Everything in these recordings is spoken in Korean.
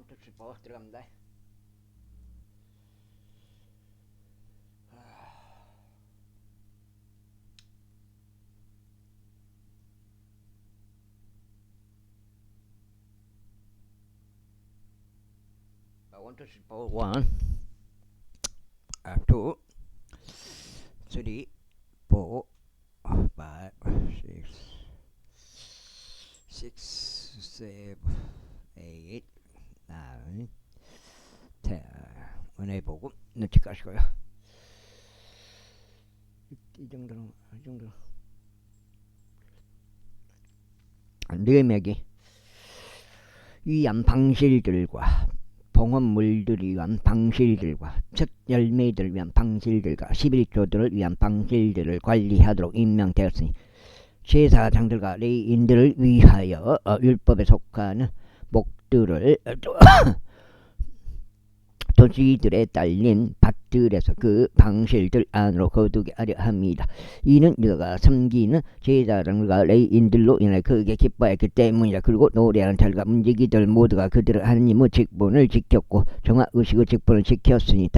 원투 쓰리 포 들어갑니다. 원투 쓰리 포 원, 투, 쓰리, 포, 파이브, 식스, 세븐, 에잇, 나인, 텐. 은혜 보고 눈치 까시고요. 이 정도는 느맥이 위암 방실들과 봉헌물들을 위한 방실들과 첫 열매들을 위한 방실들과 11조들을 위한 방실들을 관리하도록 임명되었으니 제사장들과 레위인들을 위하여 율법에 속하는 목들을 도시들에 딸린 밭들에서 그 방실들 안으로 거두게 하려 합니다. 이는 너가 섬기는 제사장들과 레위인들로 인해 크게 기뻐했기 때문이라. 그리고 노래하는 자들과 문지기들 모두가 그들의 하나님의 직분을 지켰고 정화의식의 직분을 지켰으니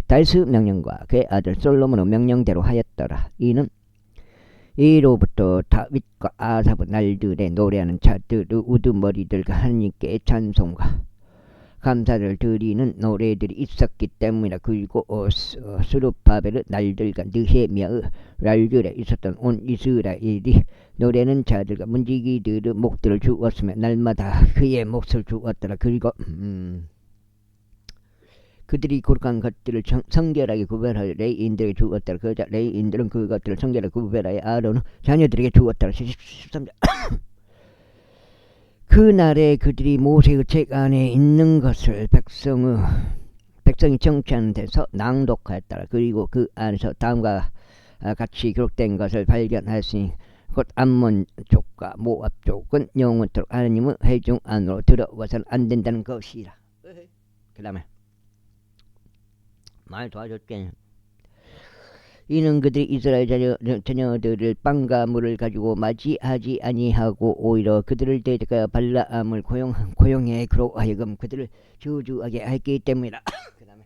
달스 명령과 그의 아들 솔로몬의 명령대로 하였더라. 이는 이로부터 다윗과 아삽의 날들에 노래하는 자들의 우두머리들과 하나님께 찬송과 감사를 드리는 노래들이 있었기 때문이라. 그리고 스룹바벨의 날들과 느헤미야의 날들에 있었던 온 이스라엘이 노래하는 자들과 문지기들의 목들을 주었으며 날마다 그의 몫을 주었더라. 그리고 그들이 거룩한 것들을 성결하게 구별하여 레위인들에게 주었더라. 그러자 레위인들은 그것들을 성결하게 구별하여 아론의 자녀들에게 주었더라. 13절. 그날에 그들이 모세의 책 안에 있는 것을 백성이 청취하는 데서 낭독하였더라. 그리고 그 안에서 다음과 같이 기록된 것을 발견하였으니 곧 암몬 족과 모압 족은 영원토록 하나님의 회중 안으로 들어와서는 안 된다는 것이라. 그 다음에 많이 도와줬겠네. 이는 그들이 이스라엘 자녀들을 빵과 물을 가지고 맞이하지 아니하고 오히려 그들을 대적하여 발라암을 고용해 그로 하여금 그들을 저주하게 했기 때문이라. 그 다음에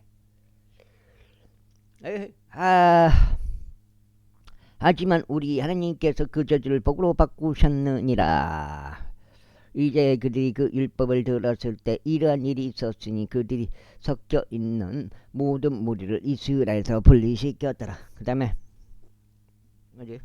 하지만 우리 하나님께서 그 저주를 복으로 바꾸셨느니라. 이제 그들이 그 율법을 들었을 때 이러한 일이 있었으니 그들이 섞여 있는 모든 무리를 이스라엘에서 분리시켰더라. 그 다음에 뭐지?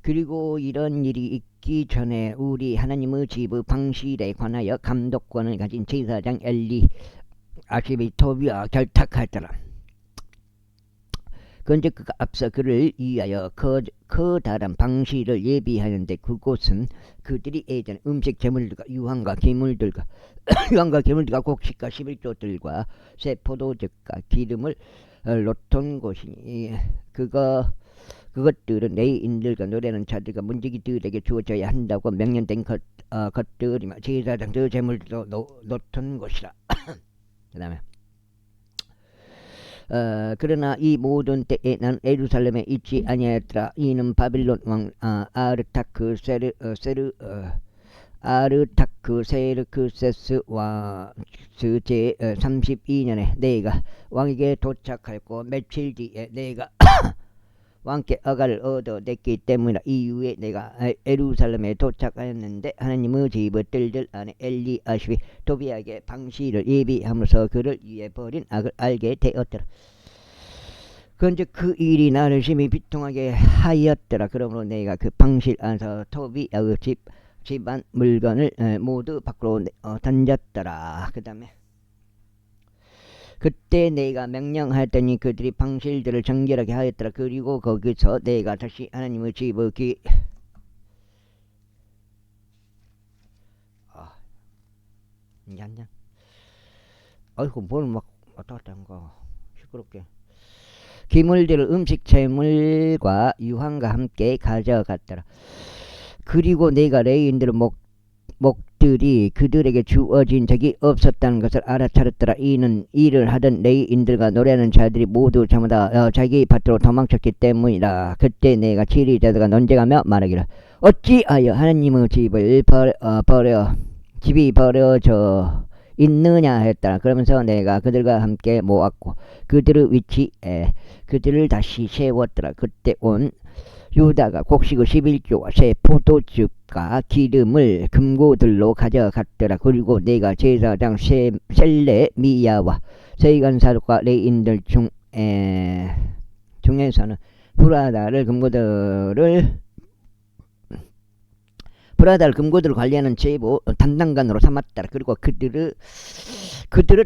그리고 이런 일이 있기 전에 우리 하나님의 집의 방실에 관하여 감독권을 가진 제사장 엘리 아시비 토비와 결탁하더라. 그런데 그가 앞서 그를 위하여 커다란 방실을 예비하는데 그곳은 그들이 예전에 음식 재물들과 유황과 기물들과 곡식과 11조들과 새 포도즙과 기름을 놓던 곳이니 그것들은 레위인들과 노래하는 자들과 문지기들에게 주어져야 한다고 명령된 것들이며 제사장들 재물도 놓던 곳이라. 그 다음에 그러나 이 모든 때에 난 예루살렘에 있지 아니하였더라. 이는 바빌론 왕 아르타크세르크세스 왕스 제 32년에 내가 왕에게 도착하였고 며칠 뒤에 내가 왕께 허가를 얻어냈기 때문이라. 이후에 내가 예루살렘에 도착하였는데 하나님의 집의 뜰들 안에 엘리아십이 도비에게 방실을 예비함으로써 그를 위해 벌인 악을 알게 되었더라. 그런데 그 일이 나를 심히 비통하게 하였더라. 그러므로 내가 그 방실 안에서 토비의 집안 물건을 모두 밖으로 던졌더라. 그 다음에 그때 내가 명령하였더니 그들이 방실들을 정결하게 하였더라. 그리고 거기서 내가 다시 하나님의 집의 이제 한잔. 아이고 뭘 막 왔다 갔다 한 거 시끄럽게. 기물들을 음식 재물과 유황과 함께 가져갔더라. 그리고 내가 레위인들의 목들이 그들에게 주어진 적이 없었다는 것을 알아차렸더라. 이는 일을 하던 레위인들과 노래하는 자들이 모두 전부 다 자기 밭으로 도망쳤기 때문이다. 그때 내가 지리자들과 논쟁하며 말하기를 어찌하여 하나님의 집을 집이 버려져 있느냐 했더라. 그러면서 내가 그들과 함께 모았고 그들의 위치에 그들을 다시 세웠더라. 그때 온 유다가 곡식의 11조와 새 포도즙과 기름을 금고들로 가져갔더라. 그리고 내가 제사장 셀레미야와 서기관사독과 레인들 중에서는 브라다를 금고들을 관리하는 제보 담당관으로 삼았더라. 그리고 그들을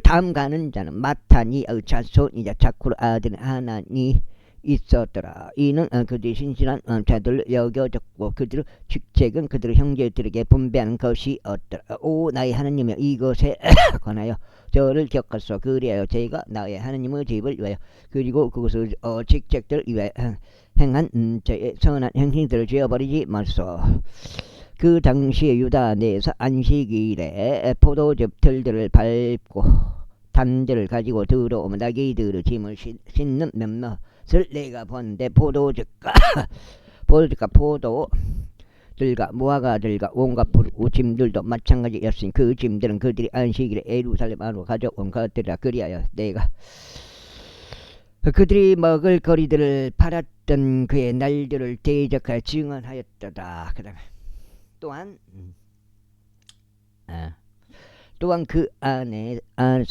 다음 가는 자는 마타니의 자손이자 자쿠르 아들 하나니 있었더라. 이는 그들이 신실한 자들을 여겨졌고 그들의 직책은 그들의 형제들에게 분배하는 것이었더라. 오 나의 하나님이여 이것에 관하여 저를 기억하소서. 그리하여 제가 나의 하나님의 집을 위하여 그리고 그것의 직책들을 위하여 행한 저의 선한 행실들을 지어버리지 마소서. 그 당시에 유다 내에서 안식일에 포도즙 틀들을 밟고 단들을 가지고 들어오면 나귀들의 짐을 싣는 몇몇을 내가 본데 포도즙과 포도들과 무화과들과 온갖 짐들도 마찬가지였으니 그 짐들은 그들이 안식일에 예루살렘 안으로 가져온 것들이라. 그리하여 내가 그들이 먹을 거리들을 팔았던 그의 날들을 대적하여 증언하였도다. 그 다음에 또한 그 안에서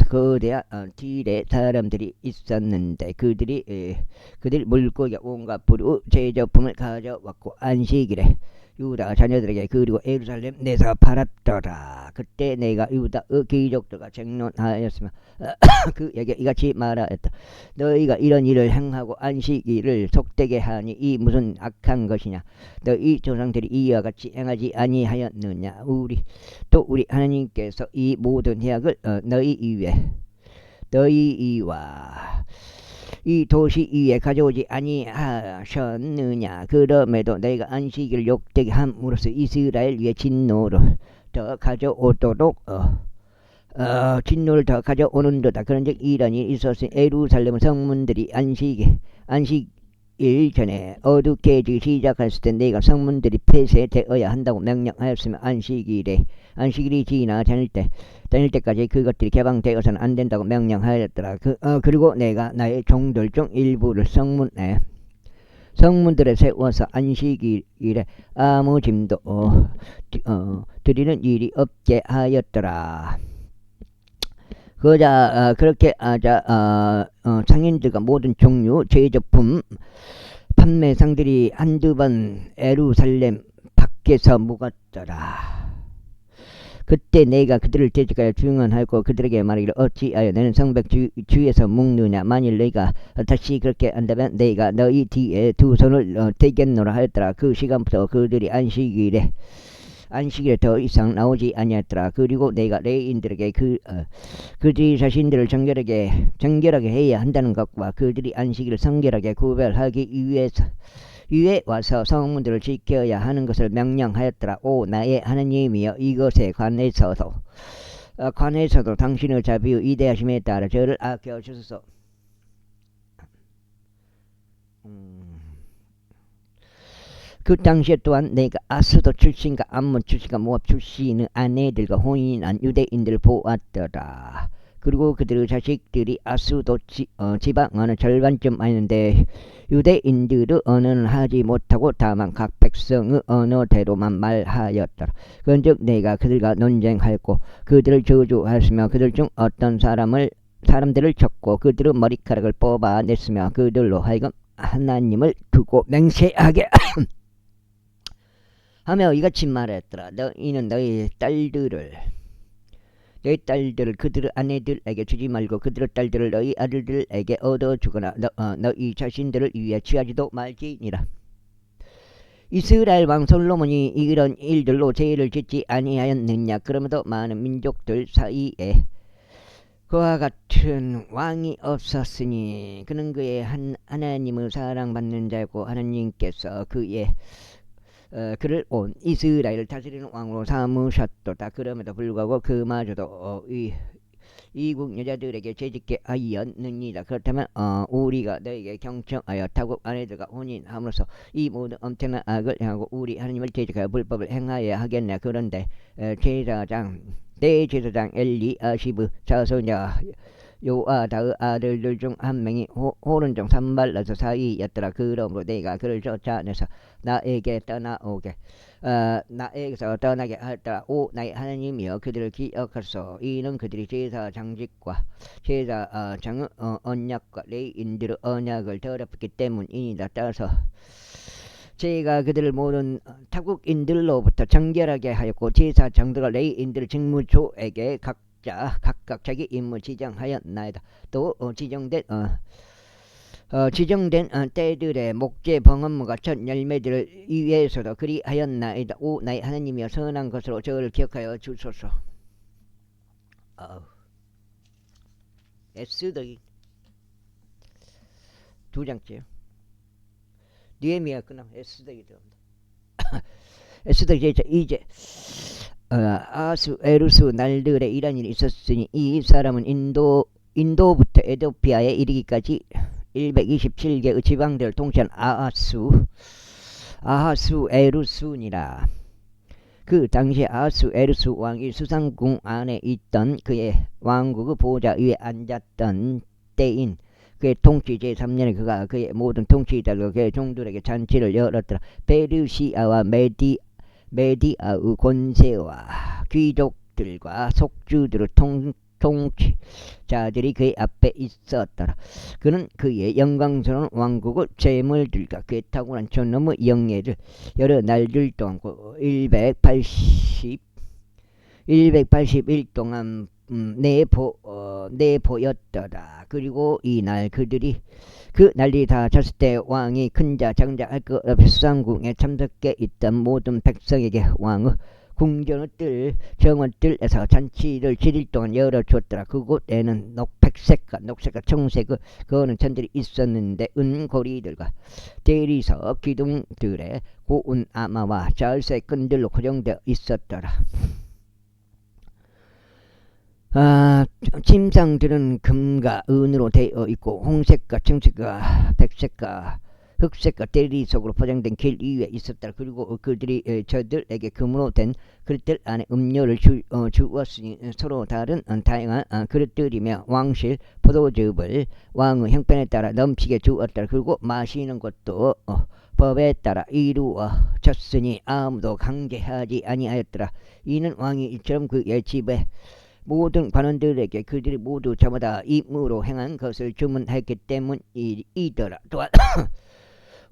거대한 딜의 사람들이 있었는데 그들이 물고기 온갖 부류 제조품을 가져왔고 안식일에 유다 자녀들에게 그리고 예루살렘 내서 팔았더라. 그때 내가 유다의 귀족들과 쟁론하였으며 그에게 이같이 말하였다. 너희가 이런 일을 행하고 안식일을 속되게 하니 이 무슨 악한 것이냐. 너희 조상들이 이와 같이 행하지 아니하였느냐. 우리 하나님께서 이 모든 해악을 너희와 이 도시 위에 가져오지 아니하셨느냐. 그럼에도 너희가 안식일을 욕되게 함으로써 이스라엘 위에 진노를 더 가져오도록 진노를 더 가져오는도다. 그런즉 이런 일이 있었으니 예루살렘 성문들이 안식일 전에 어둡게 시작했을 때 내가 성문들이 폐쇄되어야 한다고 명령하였으며 안식일이 지나 다닐 때까지 그것들이 개방되어서는 안 된다고 명령하였더라. 그리고 내가 나의 종들 중 일부를 성문들에 세워서 안식일에 아무 짐도 드리는 일이 없게 하였더라. 그렇게 하자 상인들과 모든 종류 제조품 판매상들이 한두 번 예루살렘 밖에서 묵었더라. 그때 내가 그들을 대적하여 증언하고 그들에게 말하기를 어찌하여 너는 성벽 주에서 묵느냐. 만일 너희가 다시 그렇게 한다면 내가 너희 뒤에 두 손을 대겠노라 하였더라. 그 시간부터 그들이 안식일에 더 이상 나오지 아니하였더라. 그리고 내가 레위인들에게 그들이 자신들을 정결하게 해야 한다는 것과 그들이 안식일을 성결하게 구별하기 위해 와서 성문들을 지켜야 하는 것을 명령하였더라. 오 나의 하나님이여 이것에 관해서도 당신의 자비의 위대하심에 따라 저를 아껴주소서. 그 당시에 또한 내가 아스도 출신과 암몬 출신과 모압 출신의 아내들과 혼인한 유대인들을 보았더라. 그리고 그들의 자식들이 아스도 지방 어느 절반쯤 아니는데 유대인들의 언어는 하지 못하고 다만 각 백성의 언어대로만 말하였더라. 그런즉 내가 그들과 논쟁하였고 그들을 저주하였으며 그들 중 어떤 사람들을 쳤고 그들의 머리카락을 뽑아냈으며 그들로 하여금 하나님을 두고 맹세하게 하며 이같이 말했더라. 너희는 너희 딸들을 그들의 아내들에게 주지 말고 그들의 딸들을 너희 아들들에게 얻어주거나 너희 자신들을 위해 취하지도 말지니라. 이스라엘 왕 솔로몬이 이런 일들로 죄를 짓지 아니하였느냐. 그러므로 많은 민족들 사이에 그와 같은 왕이 없었으니 그는 그의 하나님의 사랑받는 자고 하나님께서 그의 그를 온 이스라엘을 다스리는 왕으로 삼으셨도다. 그럼에도 불구하고 그마저도 이국 여자들에게 재짓게 하였느니라. 그렇다면 우리가 너에게 경청하여 타국 아내들과 혼인함으로써 이 모든 엄청난 악을 행하고 우리 하나님을 재직하여 불법을 행하여야 하겠냐. 그런데 대제사장 엘리아시브 자손자 요아다의 아들들 중 한 명이 오른쪽 산발라서 사이였더라. 그러므로 내가 그를 쫓아내서 나에게서 떠나게 하였더라. 오 나의 하나님이여 그들을 기억하소서. 이는 그들이 제사장직과 제사장의 언약과 레위인들의 언약을 더럽혔기 때문이니라. 따라서 제가 그들을 모든 타국인들로부터 정결하게 하였고 제사장들과 레위인들 직무조에게 각각 자기 임무 지정하였나이다. 또 지정된 때들의 목재 번업무가 첫 열매들을 위해서도 그리하였나이다. 오 나의 하나님이여 선한 것으로 저를 기억하여 주소서. 에스더기 두 장째요. 느헤미야 끝나면 에스더기 들어갑니다. 에스더기 이제 아수에루스 날들에 이런 일이 있었으니 이 사람은 인도부터 에도피아에 이르기까지 127개의 지방들을 통치한 아하수에루스니라. 그 당시 아하수에루스 왕이 수상궁 안에 있던 그의 왕국의 보좌 위에 앉았던 때인 그의 통치 제3년에 그가 그의 모든 통치자들과 그의 종들에게 잔치를 열었더라. 페르시아와 메디아의 권세와 귀족들과 속주들의 통치자들이 그의 앞에 있었더라. 그는 그의 영광스러운 왕국의 재물들과 그의 탁월한 존엄의 영예를 여러 날들 동안 181 동안 내보였더라. 그리고 이날 그 날이 다 찼을 때 왕이 큰자 장자 할 것 없이 수상궁에 참석해 있던 모든 백성에게 왕의 궁전의 정원뜰에서 잔치를 7일 동안 열어주었더라. 그곳에는 녹색과 청색의 거는 천들이 있었는데 은고리들과 대리석 기둥들의 고운 아마와 자을색 끈들로 고정되어 있었더라. 침상들은 금과 은으로 되어 있고 홍색과 청색과 백색과 흑색과 대리석으로 포장된 길 위에 있었다. 그리고 그들이 저들에게 금으로 된 그릇들 안에 음료를 주었으니 서로 다른 다양한 그릇들이며 왕실 포도즙을 왕의 형편에 따라 넘치게 주었다. 그리고 마시는 것도 법에 따라 이루어졌으니 아무도 강제하지 아니하였더라. 이는 왕이 이처럼 그의 집에 모든 관원들에게 그들이 모두 저마다 임무로 행한 것을 주문했기 때문이더라. 또한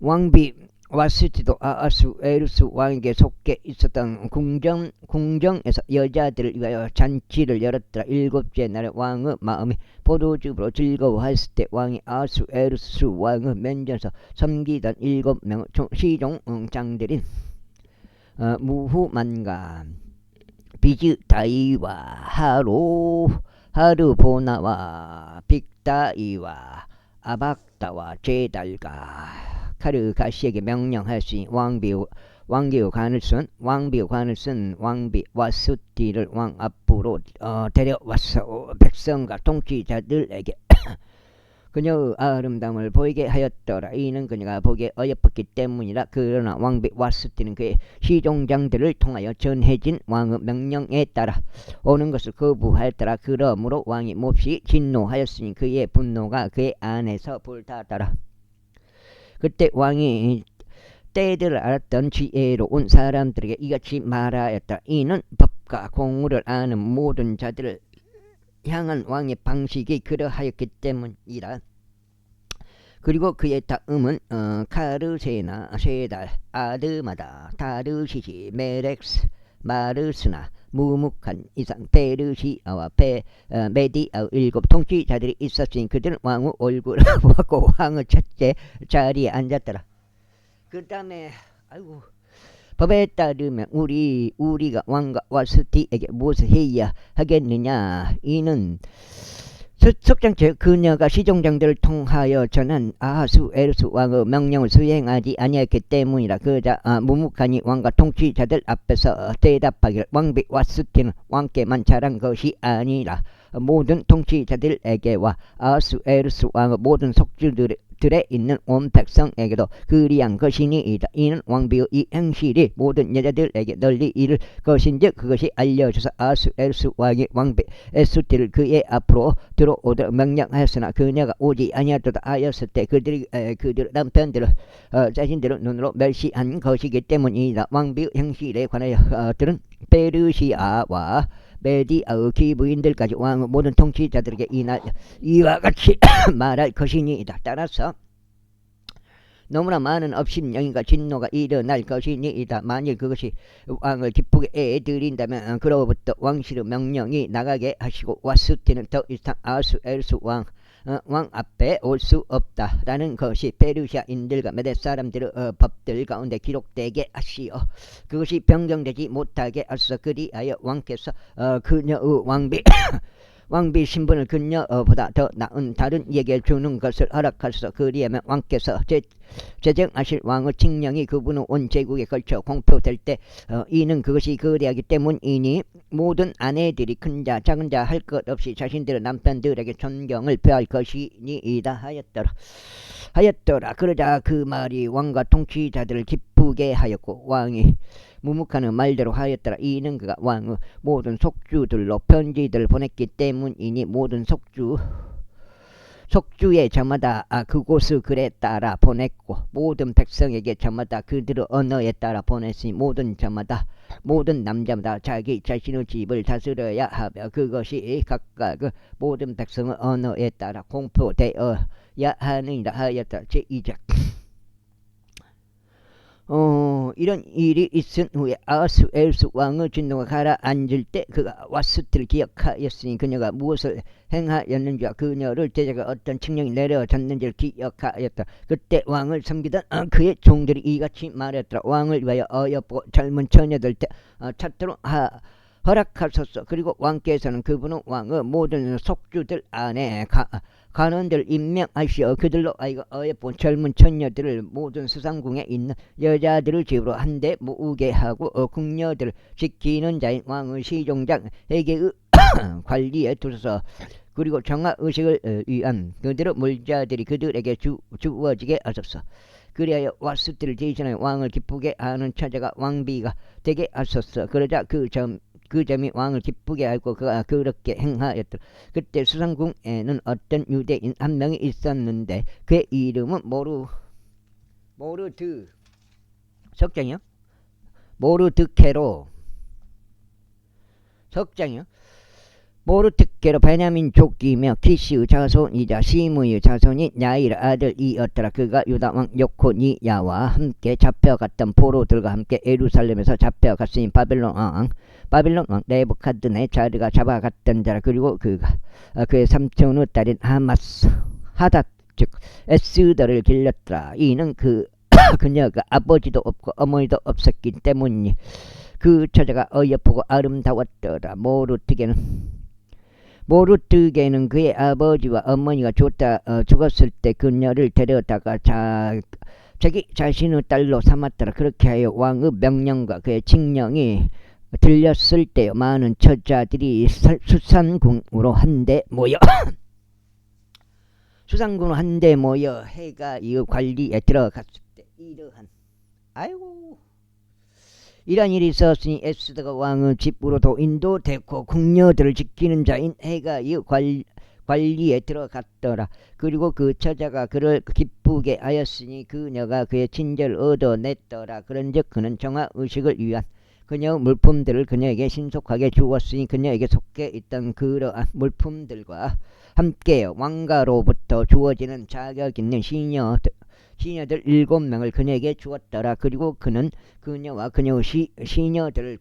왕비 와스티도 아하수에루스 왕에게 속해 있었던 궁정에서 여자들을 위하여 잔치를 열었더라. 7째 날에 왕의 마음이 포도즙으로 즐거워했을 때 왕이 아하수에루스 왕의 면전에서 섬기던 7명의 시종장들인 무후만과 비즈다이와 하르보나와 빅다이와 아박다와 제달과 카르가시에게 명령하였으니 왕비의 관을 쓴 왕비 와스티를 왕 앞으로 데려와서 백성과 통치자들에게 그녀의 아름다움을 보이게 하였더라. 이는 그녀가 보기에 어여뻤기 때문이라. 그러나 왕비 와스티는 그의 시종장들을 통하여 전해진 왕의 명령에 따라 오는 것을 거부하였더라. 그러므로 왕이 몹시 진노하였으니 그의 분노가 그의 안에서 불타더라. 그때 왕이 때들을 알았던 지혜로운 사람들에게 이같이 말하였다. 이는 법과 공의를 아는 모든 자들을 향한 왕의 방식이 그러하였기 때문이라. 그리고 그의 다음은 카르세나, 세달, 아드마다, 다르시시, 메렉스, 마르스나, 무묵한 이상 페르시아와 메디아의 7 통치자들이 있었으니 그들은 왕의 얼굴을 보았고 왕의 첫째 자리에 앉았더라. 그 다음에 법에 따르면 우리가 왕과 와스티에게 무엇을 해야 하겠느냐. 이는 석장체 그녀가 시종장들을 통하여 전한 아하수에르스 왕의 명령을 수행하지 아니했기 때문이라. 그자 무묵하니 왕과 통치자들 앞에서 대답하기를 왕비 와스티는 왕께만 잘한 것이 아니라 모든 통치자들에게와 아하수에르스 왕의 모든 속주들에 있는 온 백성에게도 그리한 것이니이다. 이는 왕비의 이 행실이 모든 여자들에게 널리 이를 것인즉 그것이 알려져서 아하수에르스 왕이 왕비 에스티를 그의 앞으로 들어오도록 명령하였으나 그녀가 오지 아니하도다 하였을 때 그들 남편들을 자신들의 눈으로 멸시한 것이기 때문이다. 왕비의 행실에 관하여 들은 페르시아와 메디아의 기부인들까지 왕의 모든 통치자들에게 이와 같이 말할 것이니이다. 따라서 너무나 많은 업신여인과 진노가 일어날 것이니이다. 만일 그것이 왕을 기쁘게 애드린다면 그로부터 왕실의 명령이 나가게 하시고 와스티는 더 이상 아하수에르스 왕 앞에 올 수 없다라는 것이 페르시아인들과 메대 사람들의 법들 가운데 기록되게 하시어 그것이 변경되지 못하게 하소서. 그리하여 왕께서 그녀의 왕비 신분을 그녀보다 더 나은 다른 이에게 주는 것을 허락하소서. 그리하면 왕께서 제정하실 왕의 칙령이 그분의 온 제국에 걸쳐 공표될 때 이는 그것이 거대하기 때문이니 모든 아내들이 큰 자 작은 자 할 것 없이 자신들의 남편들에게 존경을 표할 것이니이다 하였더라. 그러자 그 말이 왕과 통치자들을 기쁘게 하였고 왕이 무묵하는 말대로 하였더라. 이는 그가 왕의 모든 속주들로 편지들을 보냈기 때문이니 모든 속주의 저마다 그곳의 글에 따라 보냈고 모든 백성에게 저마다 그들의 언어에 따라 보냈으니 모든 남자마다 자기 자신의 집을 다스려야 하며 그것이 각각 모든 백성의 언어에 따라 공표되어야 하느니라 하였다. 제2장 이런 일이 있은 후에 아하수에르스 왕의 진노가 가라앉을 때 그가 와스티를 기억하였으니 그녀가 무엇을 행하였는지와 그녀를 제자가 어떤 칙령이 내려졌는지를 기억하였다. 그때 왕을 섬기던 그의 종들이 이같이 말했더라. 왕을 위하여 어여쁘고 젊은 처녀들 때 찾도록 허락하소서. 그리고 왕께서는 그분은 왕의 모든 속주들 안에 관원들 임명하시어 그들로 어여쁜 젊은 처녀들을 모든 수상궁에 있는 여자들을 집으로 한데 모으게 하고 궁녀들을 지키는 자인 왕의 시종장에게의 관리에 두소서. 그리고 정화의식을 위한 그들의 물자들이 그들에게 주어지게 하소서. 그리하여 와스티를 대신하여 왕을 기쁘게 하는 처자가 왕비가 되게 하소서. 그러자 그 점이 왕을 기쁘게 하고 그가 그렇게 행하였더라. 그때 수상궁에는 어떤 유대인 한 명이 있었는데 그의 이름은 모르드 석장이요? 모르드케로 석장이요? 모르드케로 베냐민족이며 키시의 자손이자 시므의 자손이 야일 아들이었더라. 그가 유다왕 요코니야와 함께 잡혀갔던 포로들과 함께 예루살렘에서 잡혀갔으니 바빌론 왕 네부갓네자르가 잡아갔던 자라. 그리고 그의 삼촌의 딸인 하닷 즉 에스더를 길렀더라. 이는 그녀가 아버지도 없고 어머니도 없었기 때문이니 그 처자가 어여쁘고 아름다웠더라. 모르드게는 그의 아버지와 어머니가 죽었을 때 그녀를 데려다가 자기 자신의 딸로 삼았더라. 그렇게 하여 왕의 명령과 그의 칙령이 들렸을 때 많은 처자들이 수산궁으로 한데 모여 해가 이 관리에 들어갔을 때 이러한 일이 있었으니 에스더가 왕의 집으로도 인도됐고 궁녀들을 지키는 자인 해가 이 관리에 들어갔더라. 그리고 그 처자가 그를 기쁘게 하였으니 그녀가 그의 친절을 얻어냈더라. 그런즉 그는 정화의식을 위한 그녀의 물품들을 그녀에게 신속하게 주었으니 그녀에게 속해 있던 그러한 물품들과 함께 왕가로부터 주어지는 자격 있는 시녀들 7명을 그녀에게 주었더라. 그리고 그는 그녀와 그녀의 시녀들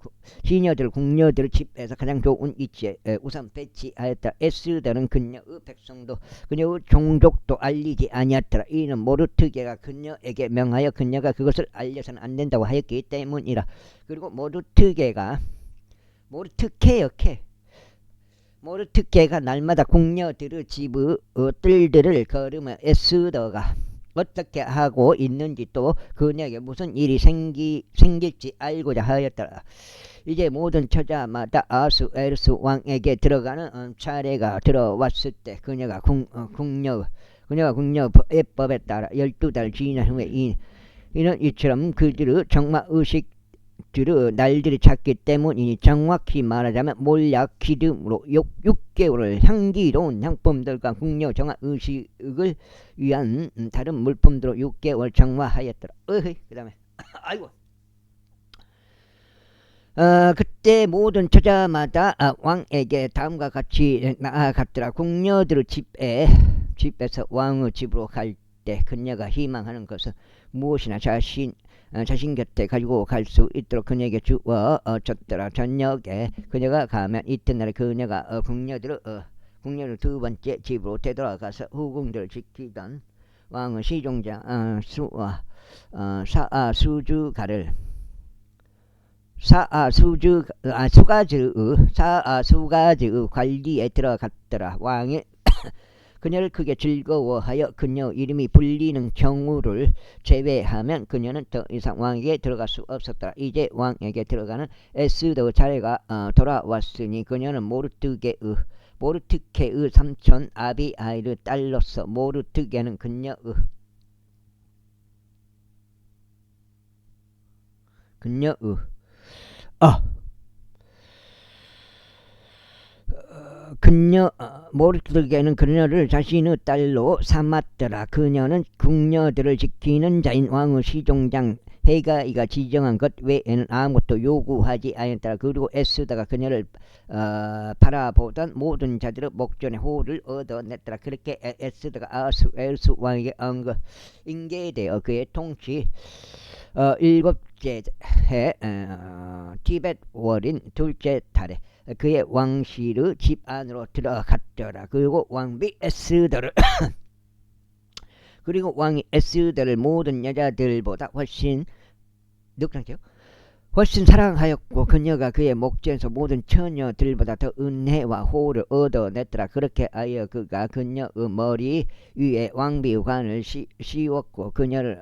궁녀들 집에서 가장 좋은 위치에 우선 배치하였다. 에스더는 그녀의 백성도 그녀의 종족도 알리지 아니하더라. 이는 모르드게가 그녀에게 명하여 그녀가 그것을 알려서는 안 된다고 하였기 때문이라. 그리고 모르드케요. 모르트케가 날마다 궁녀들의 집의 뜰들을 걸으며 에스더가 어떻게 하고 있는지 또 그녀에게 무슨 일이 생길지 알고자 하였더라. 이제 모든 처자마다 아수에르스 왕에게 들어가는 차례가 들어왔을 때 그녀가 궁녀 예법에 따라 12달 지난 후에 이는 이처럼 그들의 정말 의식들의 날들이 찼기 때문이니 정확히 말하자면 몰약 기름으로 6개월을 향기로운 향품들과 궁녀 정화 의식을 위한 다른 물품들로 6개월 정화하였더라. 그 다음에 아이고 그때 모든 처자마다 왕에게 다음과 같이 나아갔더라. 궁녀들의 집에서 왕의 집으로 갈 때 그녀가 희망하는 것은 무엇이나 자신 곁에 가지고 갈 수 있도록 그녀에게 주어졌더라. 저녁에 그녀가 가면 이튿날에 그녀가 궁녀들의 두 번째 집으로 되돌아가서 후궁들을 지키던 왕의 시종장 수가즈의 관리에 들어갔더라. 왕이 그녀를 크게 즐거워하여 그녀 이름이 불리는 경우를 제외하면 그녀는 더 이상 왕에게 들어갈 수 없었더라. 이제 왕에게 들어가는 에스더 차례가 돌아왔으니 그녀는 모르트케의 삼촌 아비아이의 딸로서 모르트케는 모르트게는 그녀를 자신의 딸로 삼았더라. 그녀는 궁녀들을 지키는 자인 왕의 시종장 헤가이가 지정한 것 외에는 아무것도 요구하지 않았더라. 그리고 에스더가 그녀를 바라보던 모든 자들의 목전에 호를 얻어냈더라. 그렇게 에스더가 아수에르스 왕에게 인계되어 그의 통치 7째 해 티벳 월인 2째 달에 그의 왕실의 집 안으로 들어갔더라. 그리고 왕비 에스더를 그리고 왕이 에스더를 모든 여자들보다 훨씬 사랑하였고 그녀가 그의 목전에서 모든 처녀들보다 더 은혜와 호를 얻어냈더라. 그렇게 하여 그가 그녀의 머리 위에 왕비 관을 씌웠고 그녀를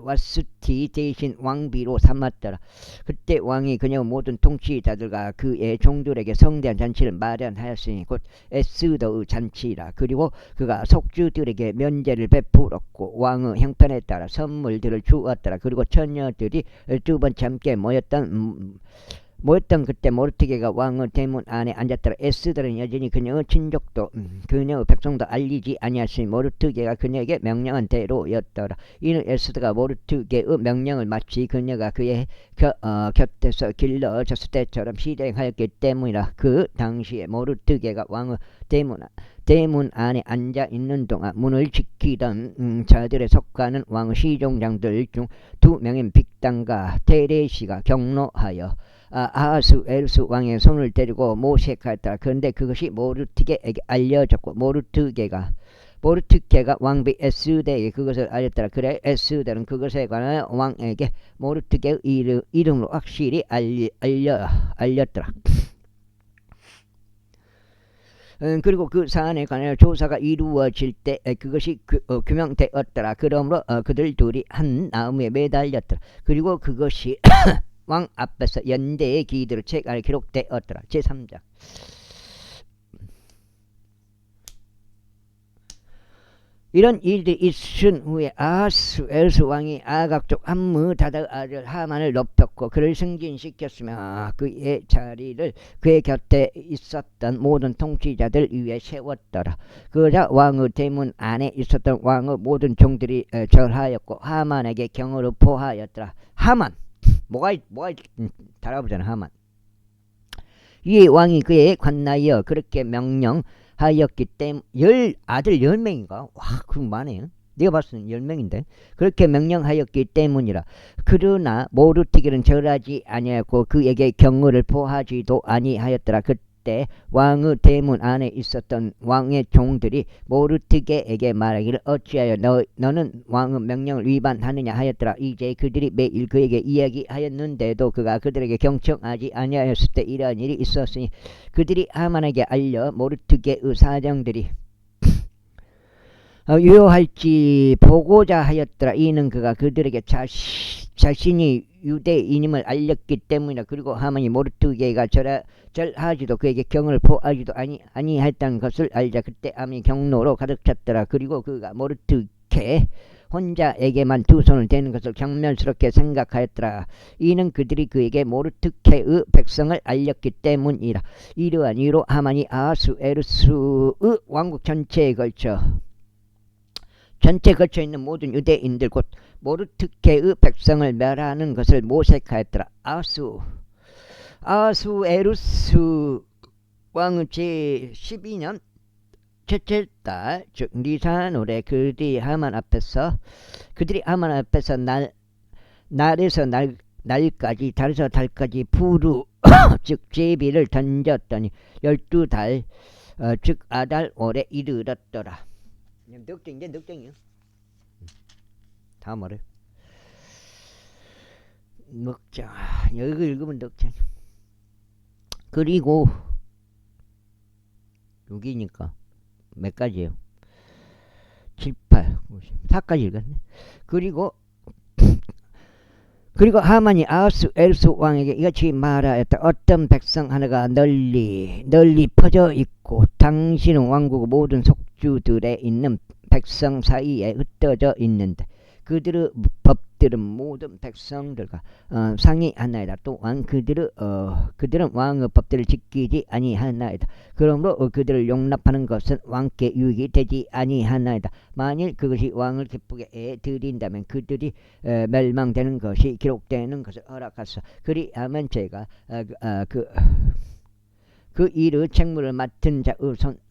와스티 대신 왕비로 삼았더라. 그때 왕이 그녀의 모든 통치자들과 그의 종들에게 성대한 잔치를 마련하였으니 곧 에스더의 잔치라. 그리고 그가 속주들에게 면제를 베풀었고 왕의 형편에 따라 선물들을 주었더라. 그리고 처녀들이 두 번째 함께 모였던 그때 모르트게가 왕의 대문 안에 앉았더라. 에스더는 여전히 그녀의 친족도 그녀의 백성도 알리지 아니하시니 모르트게가 그녀에게 명령한 대로였더라. 이는 에스더가 모르트게의 명령을 마치 그녀가 그의 곁에서 길러졌을 때처럼 실행하였기 때문이라. 그 당시에 모르트게가 왕의 대문 안에 앉아 있는 동안 문을 지키던 자들에 속하는 왕의 시종장들 중 2명인 빅단과 테레시가 경로하여 아하수에르스 왕의 손을 데리고 모색하였다. 그런데 그것이 모르트게에게 알려졌고 모르트게가 왕비 에스더에게 그것을 알렸더라. 그래 에스더는 그것에 관하여 왕에게 모르트게의 이름으로 확실히 알렸더라. 그리고 그 사안에 관하여 조사가 이루어질 때 그것이 규명되었더라. 그러므로 그들 둘이 한 나무에 매달렸더라. 그리고 그것이 왕 앞에서 연대의 기들의 책 안에 기록되었더라. 제3장. 이런 일들이 있은 후에 아하수에르스 왕이 아각 족 함므다다의 아들 하만을 높였고 그를 승진시켰으며 그의 자리를 그의 곁에 있었던 모든 통치자들 위에 세웠더라. 그러자 왕의 대문 안에 있었던 왕의 모든 종들이 절하였고 하만에게 경호를 포하였더라. 하만 뭐가 달아보잖아. 하만. 이 왕이 그의 관나이어 그렇게 명령하였기 때문에 아들 10명인가? 와, 그럼 많네요. 내가 봤을 때는 10명인데 그렇게 명령하였기 때문이라. 그러나 모르트게는 절하지 아니하였고 그에게 경호를 포하지도 아니하였더라. 그때 왕의 대문 안에 있었던 왕의 종들이 모르드게에게 말하기를 어찌하여 너는 왕의 명령을 위반하느냐 하였더라. 이제 그들이 매일 그에게 이야기하였는데도 그가 그들에게 경청하지 아니하였을 때 이러한 일이 있었으니 그들이 하만에게 알려 모르드게의 사정들이 유효할지 보고자 하였더라. 이는 그가 그들에게 자신이 유대인임을 알렸기 때문이다. 그리고 하만이 모르드게가 절하지도 그에게 경을 포하지도 아니했다는 것을 알자 그때 암이 경로로 가득 찼더라. 그리고 그가 모르드게 혼자에게만 두 손을 대는 것을 경멸스럽게 생각하였더라. 이는 그들이 그에게 모르드게의 백성을 알렸기 때문이라. 이러한 이유로 하만이 아하수에르스의 왕국 전체에 걸쳐 있는 모든 유대인들 곧 모르드게의 백성을 멸하는 것을 모색하였더라. 아하수에르스 왕의 제12년 첫째 달 즉 니산월에 그들이 하만 앞에서 날에서 날까지 달에서 달까지 부루 즉 제비를 던졌더니 12달 즉 아달월에 이르렀더라. 넉정이야. 다 말해. 넉정. 여기 읽으면 넉정. 그리고 여기니까 몇 가지예요? 7, 8, 9, 10, 4까지 읽었네. 그리고 하만이 아하수에르스 왕에게 이같이 말하였다. 어떤 백성 하나가 널리 퍼져 있고 당신은 왕국의 모든 속주들에 있는 백성 사이에 흩어져 있는데 그들의 법들은 모든 백성들과 상이하나이다. 또한 그들은 왕의 법들을 지키지 아니하나이다. 그러므로 그들을 용납하는 것은 왕께 유익이 되지 아니하나이다. 만일 그것이 왕을 기쁘게 드린다면 그들이 멸망되는 것이 기록되는 것을 허락하소서. 그리하면 제가 그 일의 책무를 맡은 자의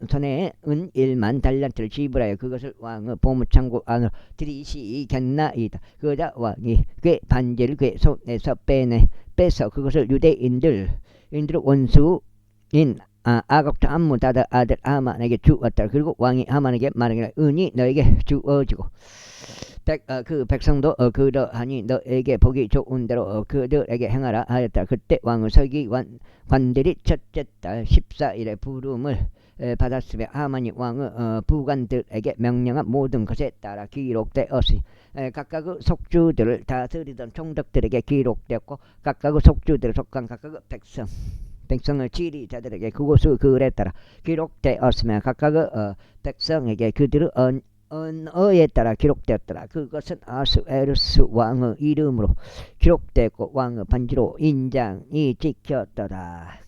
손에 은 1만 달란트를 지불하여 그것을 왕의 보물창고 안으로 들이시겠나이다. 그러자 왕이 그의 반지를 그의 손에서 빼서 그것을 유대인들의 원수인 아갑도 암무다드 아들 하만에게 주었다. 그리고 왕이 하만에게 말하기를 은이 너에게 주어지고 그 백성도 그러하니 너에게 보기 좋은 대로 그들에게 행하라 하였다. 그때 왕의 서기관들이 첫째 달 14일에 부름을 받았으며 하만이 왕의 부관들에게 명령한 모든 것에 따라 기록되었으니 각각의 속주들을 다스리던 총독들에게 기록되었고 각각의 속주들에 속한 각각의 백성을 지리자들에게 그곳의 글에 따라 기록되었으며 각각의 백성에게 그들의 언어에 따라 기록되었더라. 그것은 아하수에르스 왕의 이름으로 기록되고 왕의 반지로 인장이 찍혔더라.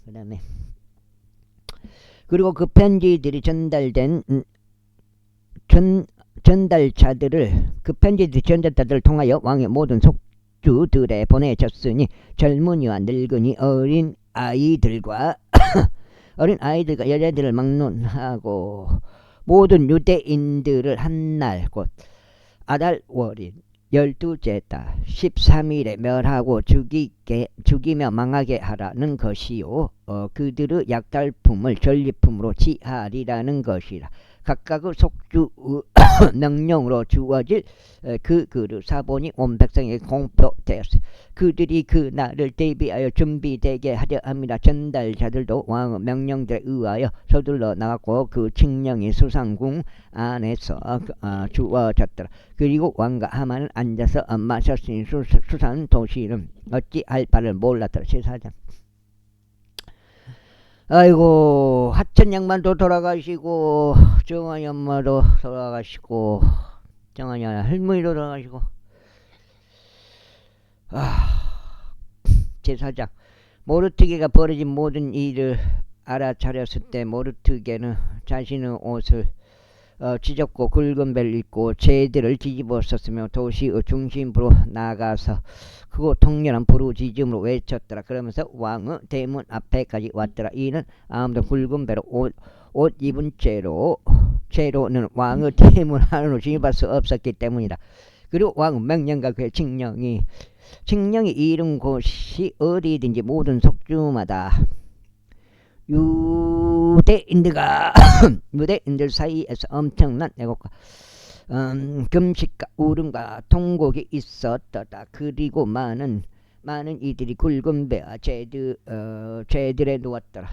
그리고 그 편지들이 전달자들을 통하여 왕의 모든 속주들에 보내졌으니 젊은이와 늙은이 어린 아이들과 여자들을 막론하고 모든 유대인들을 한날 곧 아달월인 12째 달 13일에 멸하고 죽이며 망하게 하라는 것이요 그들의 약탈품을 전리품으로 취하리라는 것이라. 각각의 속주 명령으로 주어질 그 그릇 사본이 온 백성에게 공표되었어요. 그들이 그 날을 대비하여 준비되게 하려 합니다. 전달자들도 왕의 명령들에 의하여 서둘러 나갔고 그 칙령이 수상궁 안에서 주어졌더라. 그리고 왕과 하만은 앉아서 마셨으니 수산 도시는 어찌할 바를 몰랐더라. 제사장. 아이고 하천 양반도 돌아가시고 정한이 엄마도 돌아가시고 정한이 할머니도 돌아가시고 제사장 모르드게가 벌어진 모든 일을 알아차렸을 때 모르드게는 자신의 옷을 찢었고 굵은 배를 입고 재들을 뒤집어 썼으며 도시의 중심부로 나가서 크고 통렬한 부르짖음으로 외쳤더라. 그러면서 왕의 대문 앞에까지 왔더라. 이는 아무도 굵은 배로 옷 입은 채로는 왕의 대문 안으로 진입할 수 없었기 때문이다. 그리고 왕의 명령과 그의 칙령이 이른 곳이 어디든지 모든 속주마다 유대인들과 유대인들 사이에서 엄청난 애곡과 금식과 울음과 통곡이 있었다. 그리고 많은 이들이 굵은 배와 죄들에 누웠더라.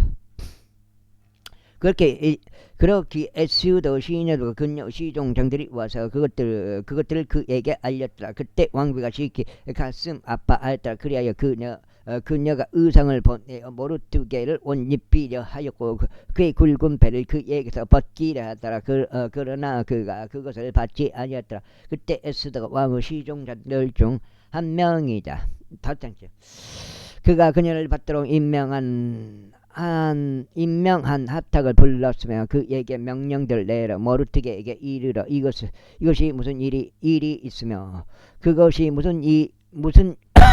그렇게 에스더 시인들과 근녀 시종장들이 와서 그것들을 그에게 알렸더라. 그때 왕비가 시키 가슴 아파하였더라. 그리하여 그녀가 의상을 보내어 모르투게를 옷 입히려 하였고 그의 굵은 배를 그에게서 벗기려 하더라. 그러나 그가 그것을 받지 아니었더라. 그때 에스더가 왕의 시종자들 중 한 명이자 다장죠. 그가 그녀를 받도록 임명한 합탁을 불렀으며 그에게 명령들을 내려 모르드게에게 이르러 이것이 무슨 일이 있으며 그것이 무슨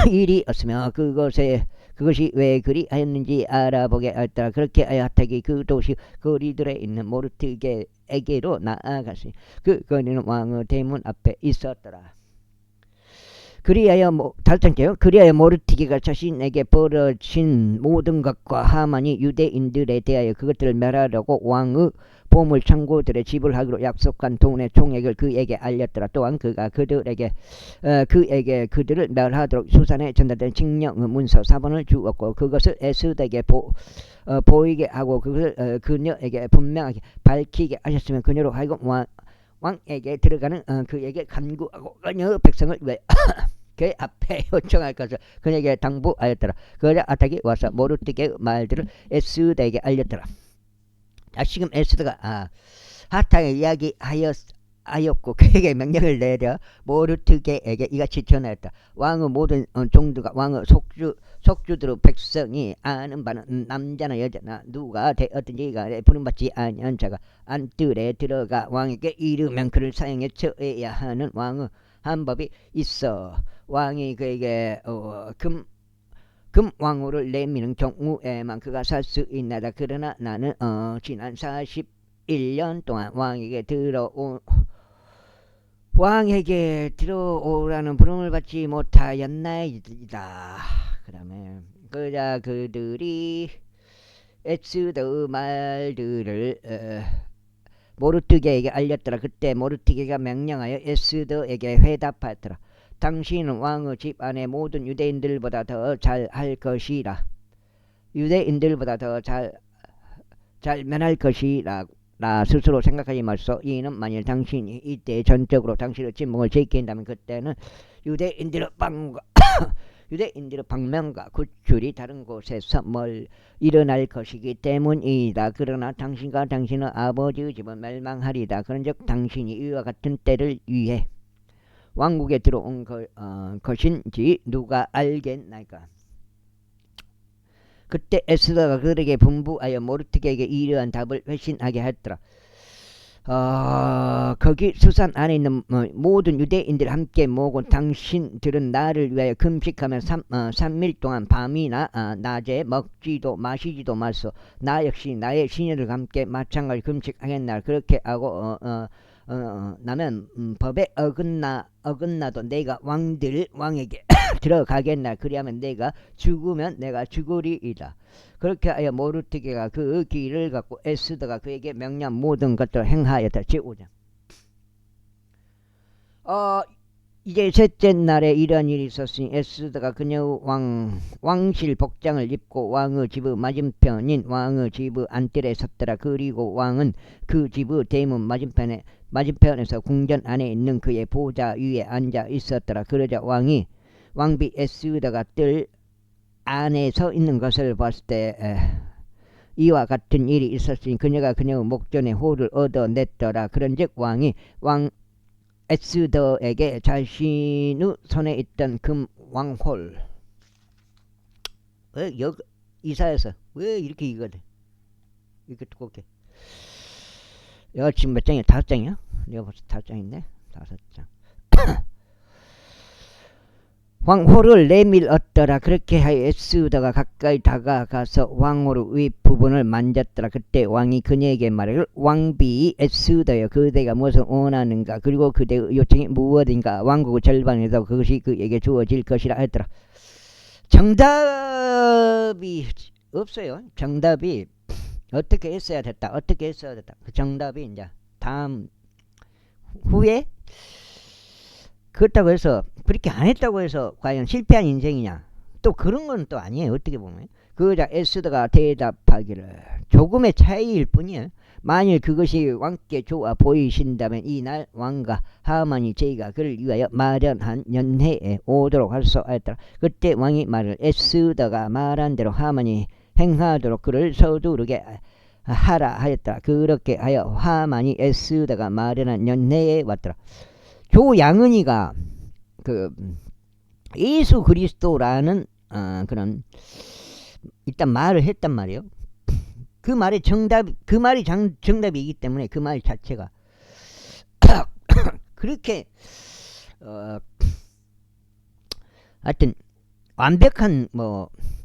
일이었으며 그것이 왜 그리하였는지 알아보게 하였더라. 그렇게 하여 합탁이 그 도시 거리들에 있는 모르드게에게로 나아갔으니 그 거리는 왕의 대문 앞에 있었더라. 그리하여 모르드게가 자신에게 벌어진 모든 것과 하만이 유대인들에 대하여 그것들을 멸하려고 왕의 보물 창고들에 지불하기로 약속한 돈의 총액을 그에게 알렸더라. 또한 그가 그에게 그들을 멸하도록 수산에 전달된 칙령의 문서 4번을 주었고 그것을 에스더에게 보이게 하고 그것을 그녀에게 분명하게 밝히게 하셨으면 그녀로 하여금 왕에게 들어가는 그에게 간구하고 그녀의 백성을 왜 그 앞에 요청할 것을 그에게 당부하였더라. 그러자 합탁이 와서 모르드게의 말들을 에스더에게 알렸더라. 지금 에스더가 합탁에 이야기하였고 그에게 명령을 내려 모르드게에게 이같이 전하였다. 왕의 모든 종들과 왕의 속주들 백성이 아는 바는 남자나 여자나 누가 되었든지 간에 부름받지 아니한 자가 안뜰에 들어가 왕에게 이르면 그를 사형에 처해야 하는 왕의 한법이 있어. 왕이 그에게 금왕호를 내미는 경우에만 그가 살 수 있나다. 그러나 나는 지난 41년 동안 왕에게 들어오라는 부름을 받지 못하였나이다. 그다음에 그들이 에스더의 말들을 모르드게에게 알렸더라. 그때 모르드게가 명령하여 에스더에게 회답하였더라. 당신은 왕의 집 안에 모든 유대인들보다 더 잘할 것이라. 유대인들보다 더 잘 면할 것이라 스스로 생각하지 마소. 이는 만일 당신이 이때 전적으로 당신의 침묵을 지킨다면 그때는 유대인들의 방명과 구출이 다른 곳에서 일어날 것이기 때문이다. 그러나 당신과 당신의 아버지의 집은 멸망하리다. 그런즉 당신이 이와 같은 때를 위해 왕국에 들어온 것인지 누가 알겠나이까. 그때 에스더가 그들에게 분부하여 모르드게에게 이러한 답을 회신하게 했더라. 거기 수산 안에 있는 모든 유대인들 함께 모으고 당신들은 나를 위하여 금식하며 3일 동안 밤이나 낮에 먹지도 마시지도 마소. 나 역시 나의 시녀들과 함께 마찬가지 금식하겠나. 그렇게 하고 나면 법에 어긋나도 내가 왕에게 들어가겠나. 그리하면 내가 죽으면 내가 죽으리이다. 그렇게 하여 모르드게가 그 길을 갖고 에스더가 그에게 명령 모든 것들을 행하였다. 제5장. 이제 셋째 날에 이런 일이 있었으니 에스더가 그녀의 왕실 복장을 입고 왕의 집의 맞은편인 왕의 집의 안뜰에 섰더라. 그리고 왕은 그 집의 대문 맞은편에서 궁전 안에 있는 그의 보좌 위에 앉아 있었더라. 그러자 왕비 에스더가 뜰 안에 서 있는 것을 봤을 때 이와 같은 일이 있었으니 그녀가 그녀의 목전에 홀을 얻어냈더라. 그런즉 왕이 에스더에게 자신의 손에 있던 금왕홀 여기 이사에서 왜 이렇게 이거든 이렇게 두껍게 여기 지금 몇 장이야? 5장이야? 내가 벌써 5장인데 5장 왕호를 내밀었더라. 그렇게 하여 에스더가 가까이 다가가서 왕호의 윗부분을 만졌더라. 그때 왕이 그녀에게 말하기를 왕비 에스더여 그대가 무엇을 원하는가 그리고 그대의 요청이 무엇인가. 왕국의 절반에서 그것이 그에게 주어질 것이라 했더라. 정답이 없어요. 정답이 어떻게 했어야 됐다. 어떻게 했어야 됐다. 그 정답이 이제 다음 후에 그렇다고 해서 그렇게 안 했다고 해서 과연 실패한 인생이냐? 또 그런 건 또 아니에요. 어떻게 보면 그자 에스더가 대답하기를 조금의 차이일 뿐이에요. 만일 그것이 왕께 좋아 보이신다면 이날 왕과 하만이 저희가 그를 위하여 마련한 연회에 오도록 하소하였더라. 그때 왕이 말을 에스더가 말한 대로 하만이 행하도록 그를 서두르게 하라 하였더라. 그렇게 하여 하만이 에스더가 마련한 연회에 왔더라. 조양은이가 그 예수 그리스도라는 그런 일단 말을 했단 말이에요. 그 말이 정답이기 때문에 그 말 자체가 그렇게 하여튼 완벽한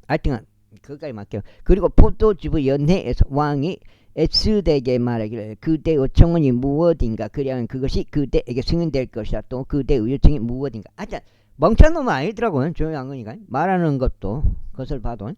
하여튼 그까지 맡겨. 그리고 포도주부 연회에서 왕이 에스더에게 말하기를 그대의 청원이 무엇인가 그리하면 그것이 그대에게 승인될 것이다. 또 그대의 요청이 무엇인가. 하여튼 멍청한 놈은 아니더라고요. 조양은이가 말하는 것도 그것을 봐도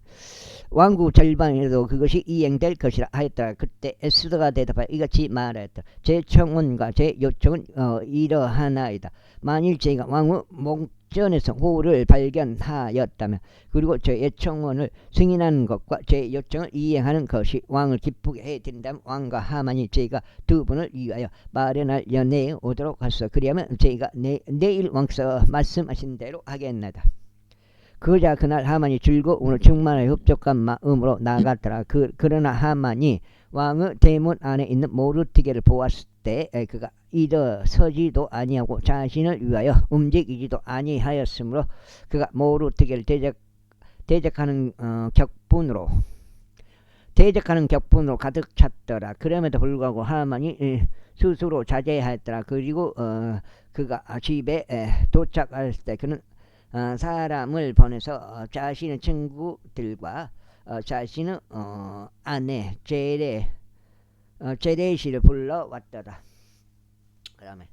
왕국 절반에도 그것이 이행될 것이라 하였다. 그때 에스더가 대답하여 이같이 말하였다. 제 청원과 제 요청은 이러하나이다. 만일 제가 왕의 목전에서 호를 발견하였다면 그리고 저의 청원을 승인하는 것과 제 요청을 이행하는 것이 왕을 기쁘게 해드린다면 왕과 하만이 제가 두 분을 위하여 마련할 연회에 오도록 하소서. 그리하면 제가 내일 왕께서 말씀하신 대로 하겠나이다. 그러자 그날 하만이 즐거움으로 충만하여 흡족한 마음으로 나갔더라. 그러나 하만이 왕의 대문 안에 있는 모르드게를 보았을 때 그가 일어서지도 아니하고 자신을 위하여 움직이지도 아니하였으므로 그가 모르드게를 대적하는 격분으로 가득 찼더라. 그럼에도 불구하고 하만이 스스로 자제하였더라. 그리고 그가 집에 도착했을 때 그는 사람을 보내서 자신의 친구들과 자신의 아내 제레시를 불러왔더라. 그다음에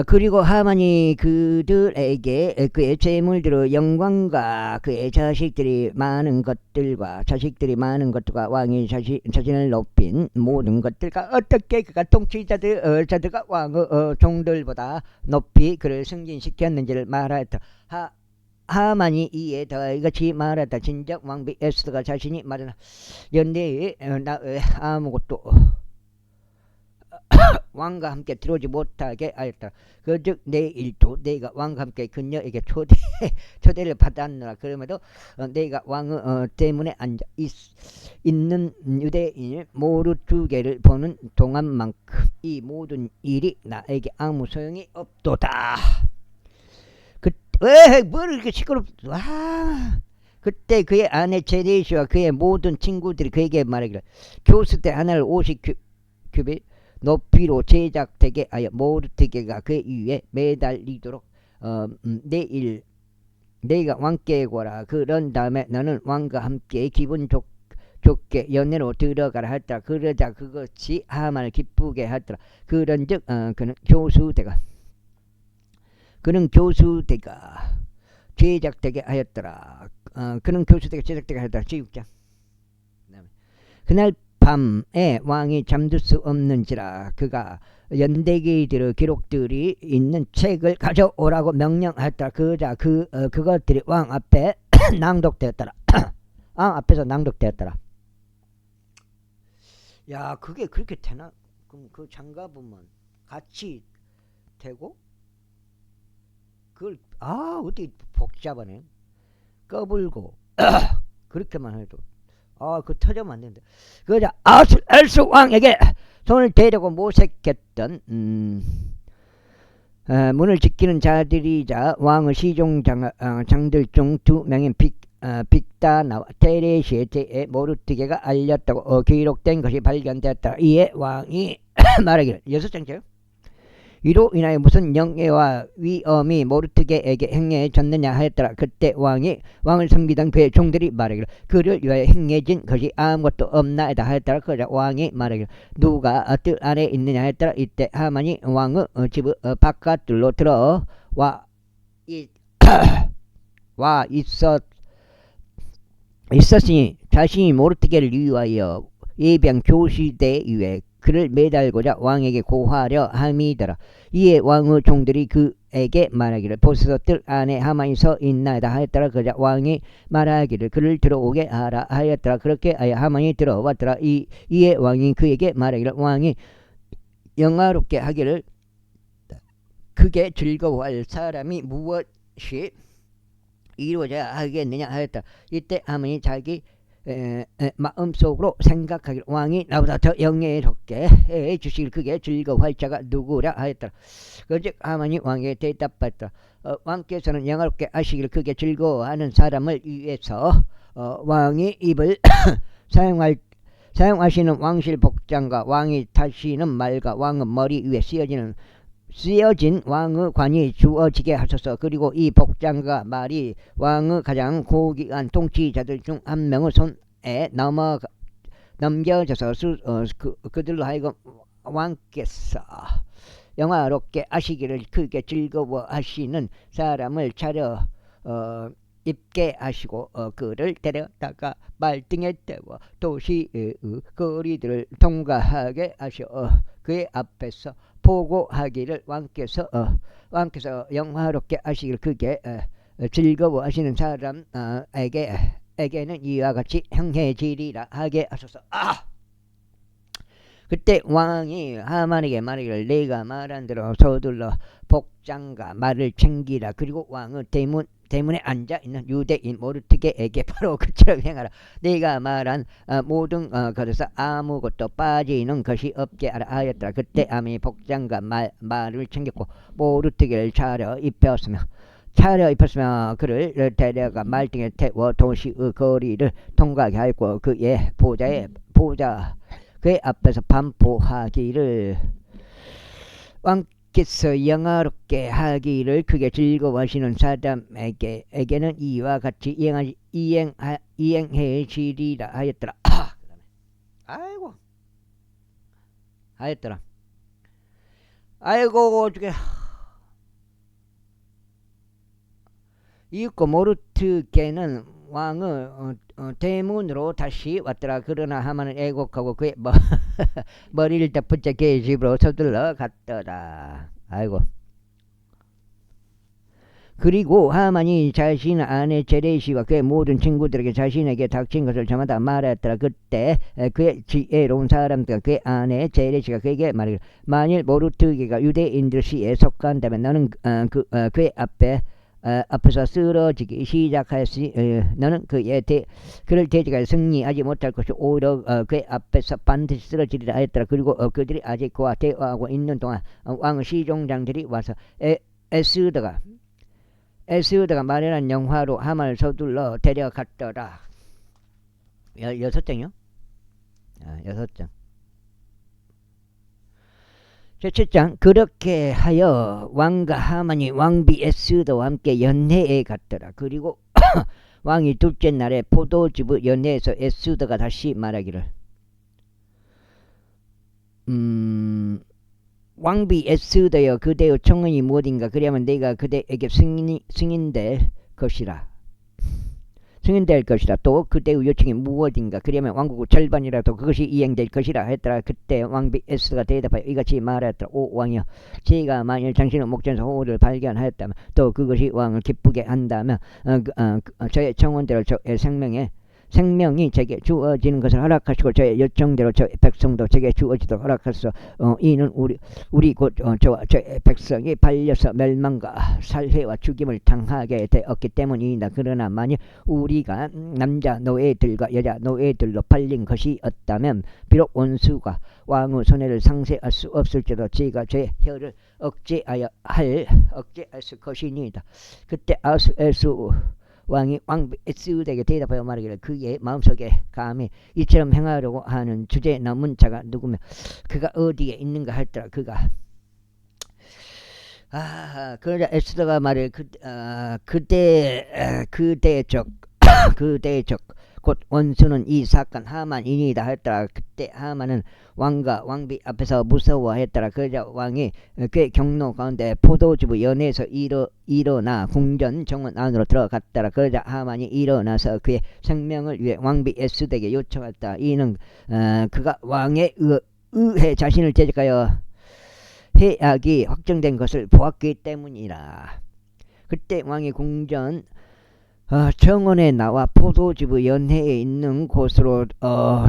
그리고 하만이 그들에게 그의 재물들의 영광과 그의 자식들이 많은 것들과 왕이 자신을 높인 모든 것들과 어떻게 그가 통치자들과 왕의 종들보다 높이 그를 승진시켰는지를 말하였다. 하만이 이에 더이같이 말하였다. 진작 왕비 에스더가 자신이 말하는 연대에 나의 아무것도 왕과 함께 들어오지 못하게 하였다. 그즉 내일도 내가 왕과 함께 그녀에게 초대를 받았노라. 그럼에도 내가 왕의 때문에 앉아 있는 유대인 모르드게를 보는 동안만큼 이 모든 일이 나에게 아무 소용이 없도다. 왜 이렇게 시끄럽다. 그때 그의 아내 제레시와 그의 모든 친구들이 그에게 말하기를 교수대 하나를 50규빗 높이로 제작되게 하여 모르드게가 그 위에 매달리도록 내일 내가 왕께 고라. 그런 다음에 너는 왕과 함께 기분 좋게 연회로 들어가라 했더라. 그러자 그것이 하만을 기쁘게 하더라. 그런즉 그는 교수대가 제작되게 하였더라. 제6장. 그날 밤에 왕이 잠들 수 없는지라 그가 연대기들의 기록들이 있는 책을 가져오라고 명령하였더라. 그러자 그것들이 왕 앞에 낭독되었더라. 왕 앞에서 낭독되었더라. 야, 그게 그렇게 되나? 그럼 그 장가보면 같이 되고 그걸 어떻게 복잡하네. 꺼불고 그렇게만 해도 그 터져면 안 되는데. 그러자 아수엘스 왕에게 손을 대려고 모색했던 문을 지키는 자들이자 왕의 시종장들 중 2명인 빅다나와 테레시에 대해 모르드게가 알렸다고 기록된 것이 발견되었다. 이에 왕이 말하기를 6장째요. 이로 인하여 무슨 영예와 위엄이 모르드게에게 행해졌느냐 하였더라. 그때 왕을 섬기던 그의 종들이 말하기를 그를 위하여 행해진 것이 아무것도 없나이다 하였더라. 그러자 왕이 말하기를 누가 뜰 안에 있느냐 하였더라. 이때 하만이 왕의 집 바깥들로 들어와 있었으니 자신이 모르트게를 위하여 예병 교시대 위에 그를 매달고자 왕에게 고하려 함이더라. 이에 왕의 종들이 그에게 말하기를 보소서 뜰 안에 하만이 서 있나이다 하였더라. 그러자 왕이 말하기를 그를 들어오게 하라 하였더라. 그렇게 하여 하만이 들어왔더라. 이에 왕이 그에게 말하기를 왕이 영화롭게 하기를 그게 즐거워할 사람이 무엇이 이루어져야 하겠느냐 하였다. 이때 하만이 자기 마음속으로 생각하기를 왕이 나보다 더 영예롭게 해주시길 그게 즐거워할 자가 누구라 하였더라. 그즉 하만이 왕에게 대답했더라. 왕께서는 영화롭게 하시기를 그게 즐거워하는 사람을 위해서 왕이 입을 사용하시는 왕실 복장과 왕이 타시는 말과 왕의 머리 위에 쓰여진 왕의 관이 주어지게 하소서. 그리고 이 복장과 말이 왕의 가장 고귀한 통치자들 중 한 명의 손에 넘겨져서 그들로 하여금 왕께서 영화롭게 하시기를 크게 즐거워하시는 사람을 차려 입게 하시고 그를 데려다가 말등에 태워 도시의 거리들을 통과하게 하셔 그의 앞에서 보고하기를 왕께서 영화롭게 하시기를 그게 즐거워하시는 사람에게는 이와 같이 행해지리라 하게 하소서. 그때 왕이 하만에게 말하기를 내가 말한 대로 서둘러 복장과 말을 챙기라. 그리고 왕의 대문에 앉아있는 유대인 모르드게에게 바로 그처럼 행하라. 내가 말한 모든 것에서 아무것도 빠지는 것이 없게 하라 하였더라. 그때 하만이 복장과 말을 챙겼고 모르드게를 차려 입혔으며 그를 데려가 말등에 태워 도시의 거리를 통과하게 하였고 그의 그의 앞에서 반포하기를 왕께서 영화롭게 하기를 그게 즐거워하시는 사람에게는 이와 같이 이행해지리라 하였더라. 아이고 하였더라. 아이고 어떻게 이윽고 모르드게는 왕의 대문으로 다시 왔더라. 그러나 하만은 애곡하고 그의 머리를 덮은 채 그의 집으로 서둘러 갔더라. 아이고. 그리고 하만이 자신 아내 제레시와 그의 모든 친구들에게 자신에게 닥친 것을 저마다 말하였더라. 그때 그의 지혜로운 사람들과 그의 아내 제레시가 그에게 말하기를 만일 모르드게가 유대인들 시에 속한다면 너는 그의 앞에서 쓰러지기 시작하였으니 너는 그를 대적하여 승리하지 못할 것이 오히려 그의 앞에서 반드시 쓰러지리라 하였더라. 그리고 그들이 아직 그와 대화하고 있는 동안 왕의 시종장들이 와서 에스더가 마련한 영화로 하만을 서둘러 데려갔더라. 6장이요? 6장. 제7장 그렇게 하여 왕과 하만이 왕비 에스더와 함께 연회에 갔더라. 그리고 왕이 둘째 날에 포도즙의 연회에서 에스더가 다시 말하기를 왕비 에스더여 그대의 청혼이 무엇인가. 그리하면 내가 그대에게 승인될 것이라. 또 그때의 요청이 무엇인가. 그러면 왕국의 절반이라도 그것이 이행될 것이라 했더라. 그때 왕비 에스더가 대답하여 이같이 말하였더라. 오 왕이여, 제가 만일 당신의 목전에서 호를 발견하였다면 또 그것이 왕을 기쁘게 한다면 저의 청원대로 저의 생명이 제게 주어지는 것을 허락하시고 저의 요청대로 저의 백성도 제게 주어지도록 허락하소서. 이는 우리 곧 저와 저의 백성이 발려서 멸망과 살해와 죽임을 당하게 되었기 때문이다. 그러나 만일 우리가 남자 노예들과 여자 노예들로 팔린 것이었다면 비록 원수가 왕의 손해를 상쇄할 수 없을지라도 제가 제 혀를 억제할 것이니이다. 그때 아수에르 왕이 왕비 에스더에게 대답하여 말하기를 그의 마음속에 감히 이처럼 행하려고 하는 주제 넘은 자가 누구며 그가 어디에 있는가 했더라. 그러자 에스더가 말해 그대적 곧 원수는 이 사건 하만이니다 했더라. 그때 하만은 왕과 왕비 앞에서 무서워했더라. 그러자 왕이 그 경로 가운데 포도주부 연회에서 일어나 궁전 정원 안으로 들어갔더라. 그러자 하만이 일어나서 그의 생명을 위해 왕비 에스더에게 요청했다. 이는 그가 왕의 의해 자신을 대적하여 해악이 확정된 것을 보았기 때문이라. 그때 왕이 궁전 정원에 나와 포도주부 연회에 있는 곳으로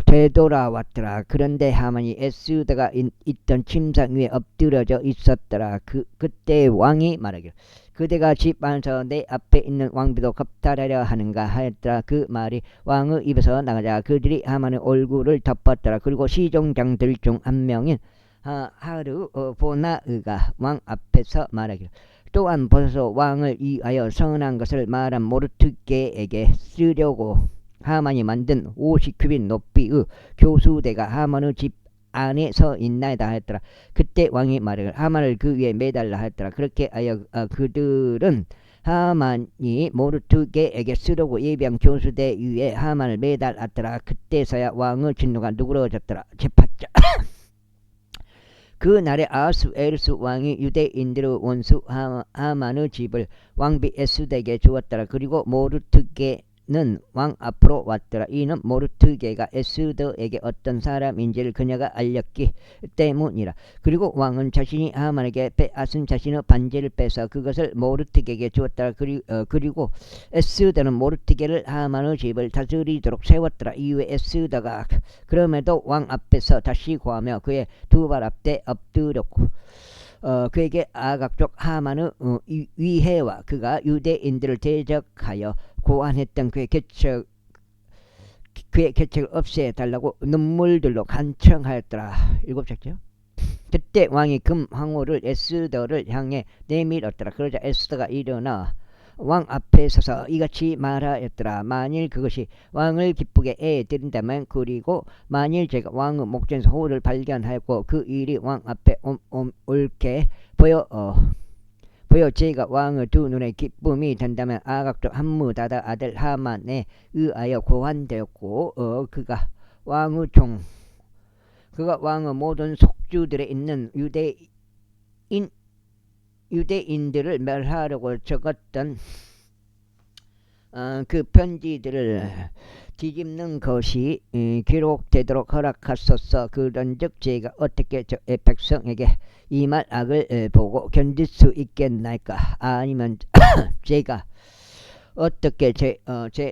되돌아왔더라. 그런데 하만이 에스더가 있던 침상 위에 엎드려져 있었더라. 그때 왕이 말하기를 그대가 집 안에서 내 앞에 있는 왕비도 겁탈하려 하는가 하였더라. 그 말이 왕의 입에서 나가자 그들이 하만의 얼굴을 덮었더라. 그리고 시종장들 중 한 명인 하르 보나의가 왕 앞에서 말하기를 또한 벗어서 왕을 위하여 선한 것을 말한 모르드게에게 쓰려고 하만이 만든 50규빗 높이의 교수대가 하만의 집 안에 서 있나이다 했더라. 그때 왕이 말하기를 하만을 그 위에 매달라 했더라. 그렇게 하여 그들은 하만이 모르드게에게 쓰려고 예비한 교수대 위에 하만을 매달았더라. 그때서야 왕의 진노가 누그러졌더라. 제파자 그 날에 아하수에루스 왕이 유대인들의 원수 하만의 집을 왕비 에스더에게 주었더라. 그리고 모르드게는 왕 앞으로 왔더라. 이는 모르드게가 에스더에게 어떤 사람인지를 그녀가 알렸기 때문이라. 그리고 왕은 자신이 하만에게 빼앗은 자신의 반지를 빼서 그것을 모르드게에게 주었더라. 그리고 에스더는 모르드게를 하만의 집을 다스리도록 세웠더라. 이후에 에스더가 그럼에도 왕 앞에서 다시 고하며 그의 두 발 앞에 엎드렸고 그에게 아각족 하만의 위해와 그가 유대인들을 대적하여 고안했던 그의 계책을 없애달라고 눈물들로 간청하였더라. 7절죠. 그때 왕이 금 황호를 에스더를 향해 내밀었더라. 그러자 에스더가 일어나 왕 앞에 서서 이같이 말하였더라. 만일 그것이 왕을 기쁘게 해드린다면 그리고 만일 제가 왕의 목전에서 호를 발견하였고 그 일이 왕 앞에 옳게 보여 제가 왕의 두 눈에 기쁨이 된다면 아각족 함므다다 아들 하만에 의하여 고한되었고 그가 왕의 모든 속주들에 있는 유대인들을 멸하려고 적었던 그 편지들을 뒤집는 것이 기록되도록 허락하소서. 그런즉 제가 어떻게 저의 백성에게 이 말 악을 보고 견딜 수 있겠나이까? 아니면 제가 어떻게 제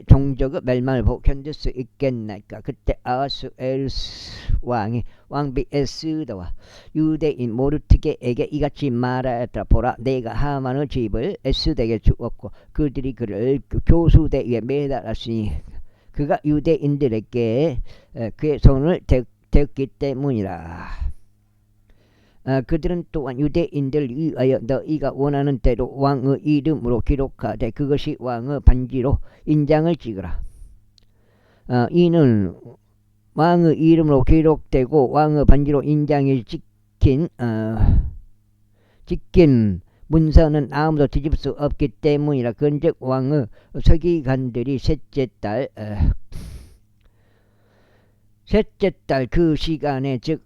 종족의 멸망을 보고 견딜 수 있겠나이까? 그때 아하수에루스 왕이 왕비 에스더와 유대인 모르드게에게 이같이 말하였더라. 보라, 내가 하만의 집을 에스더에게 주었고 그들이 그를 교수대 위에 매달았으니 그가 유대인들에게 그의 손을 대었기 때문이라. 그들은 또한 유대인들을 위하여 너희가 원하는 대로 왕의 이름으로 기록하되 그것이 왕의 반지로 인장을 찍으라. 이는 왕의 이름으로 기록되고 왕의 반지로 인장이 찍힌 문서는 아무도 뒤집을 수 없기 때문이라. 그런즉 왕의 서기관들이 셋째 달 그 시간에 즉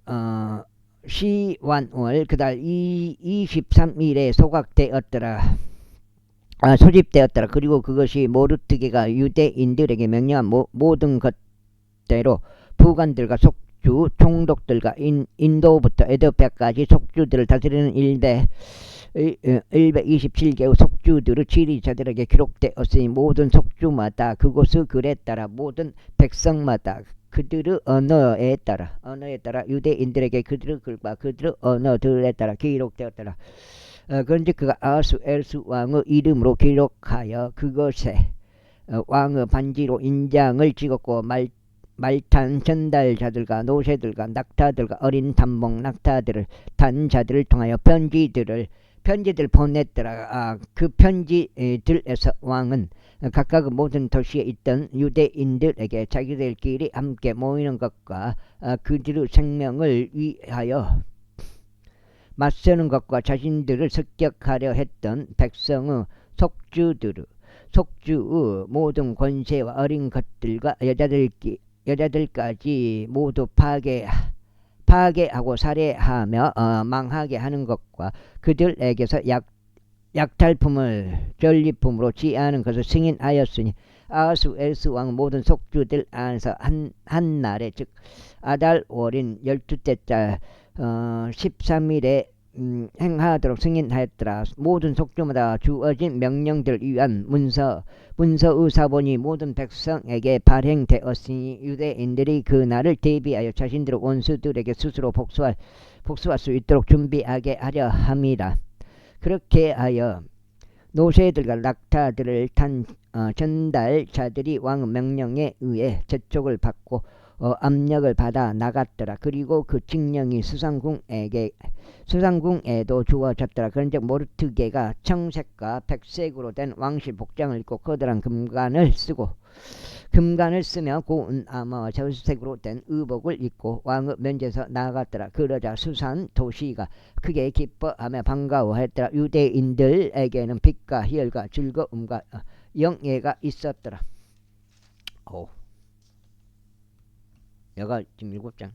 시완월 그달 23일에 소집되었더라. 그리고 그것이 모르드게가 유대인들에게 명령한 모든 것대로 부관들과 속주 총독들과 인도부터 에도피아까지 속주들을 다스리는 127개의 속주들의 지리자들에게 기록되었으니 모든 속주마다 그곳의 글에 따라 모든 백성마다 그들의 언어에 따라 유대인들에게 그들의 글과 그들의 언어들에 따라 기록되었더라. 그런데 그가 아하수에루스 왕의 이름으로 기록하여 그것에 왕의 반지로 인장을 찍었고 말탄 전달자들과 노새들과 낙타들과 어린 단봉 낙타들을 탄 자들을 통하여 편지들 보냈더라. 그 편지들에서 왕은 각각 모든 도시에 있던 유대인들에게 자기들끼리 함께 모이는 것과 그들의 생명을 위하여 맞서는 것과 자신들을 습격하려 했던 백성의 속주들을 속주의 모든 권세와 어린 것들과 여자들까지 모두 파괴하고 살해하며 망하게 하는 것과 그들에게서 약탈품을 전리품으로 취하는 것을 승인하였으니 아하수에르스 왕 모든 속주들 안에서 한 날에 즉 아달월인 12째 달 13일에 행하도록 승인하였더라. 모든 속주마다 주어진 명령들을 위한 문서의 사본이 모든 백성에게 발행되었으니 유대인들이 그 날을 대비하여 자신들의 원수들에게 스스로 복수할 수 있도록 준비하게 하려 함이라. 그렇게 하여 노새들과 낙타들을 탄 전달자들이 왕의 명령에 의해 재촉을 받고 압력을 받아 나갔더라. 그리고 그 칙령이 수상궁에도 주어졌더라. 그런즉 모르드게가 청색과 백색으로 된 왕실 복장을 입고 커다란 금관을 쓰며 고운 아마와 저수색으로 된 의복을 입고 왕의 면제에서 나아갔더라. 그러자 수산 도시가 크게 기뻐하며 반가워했더라. 유대인들에게는 빛과 희열과 즐거움과 영예가 있었더라. 여가 지금 7장.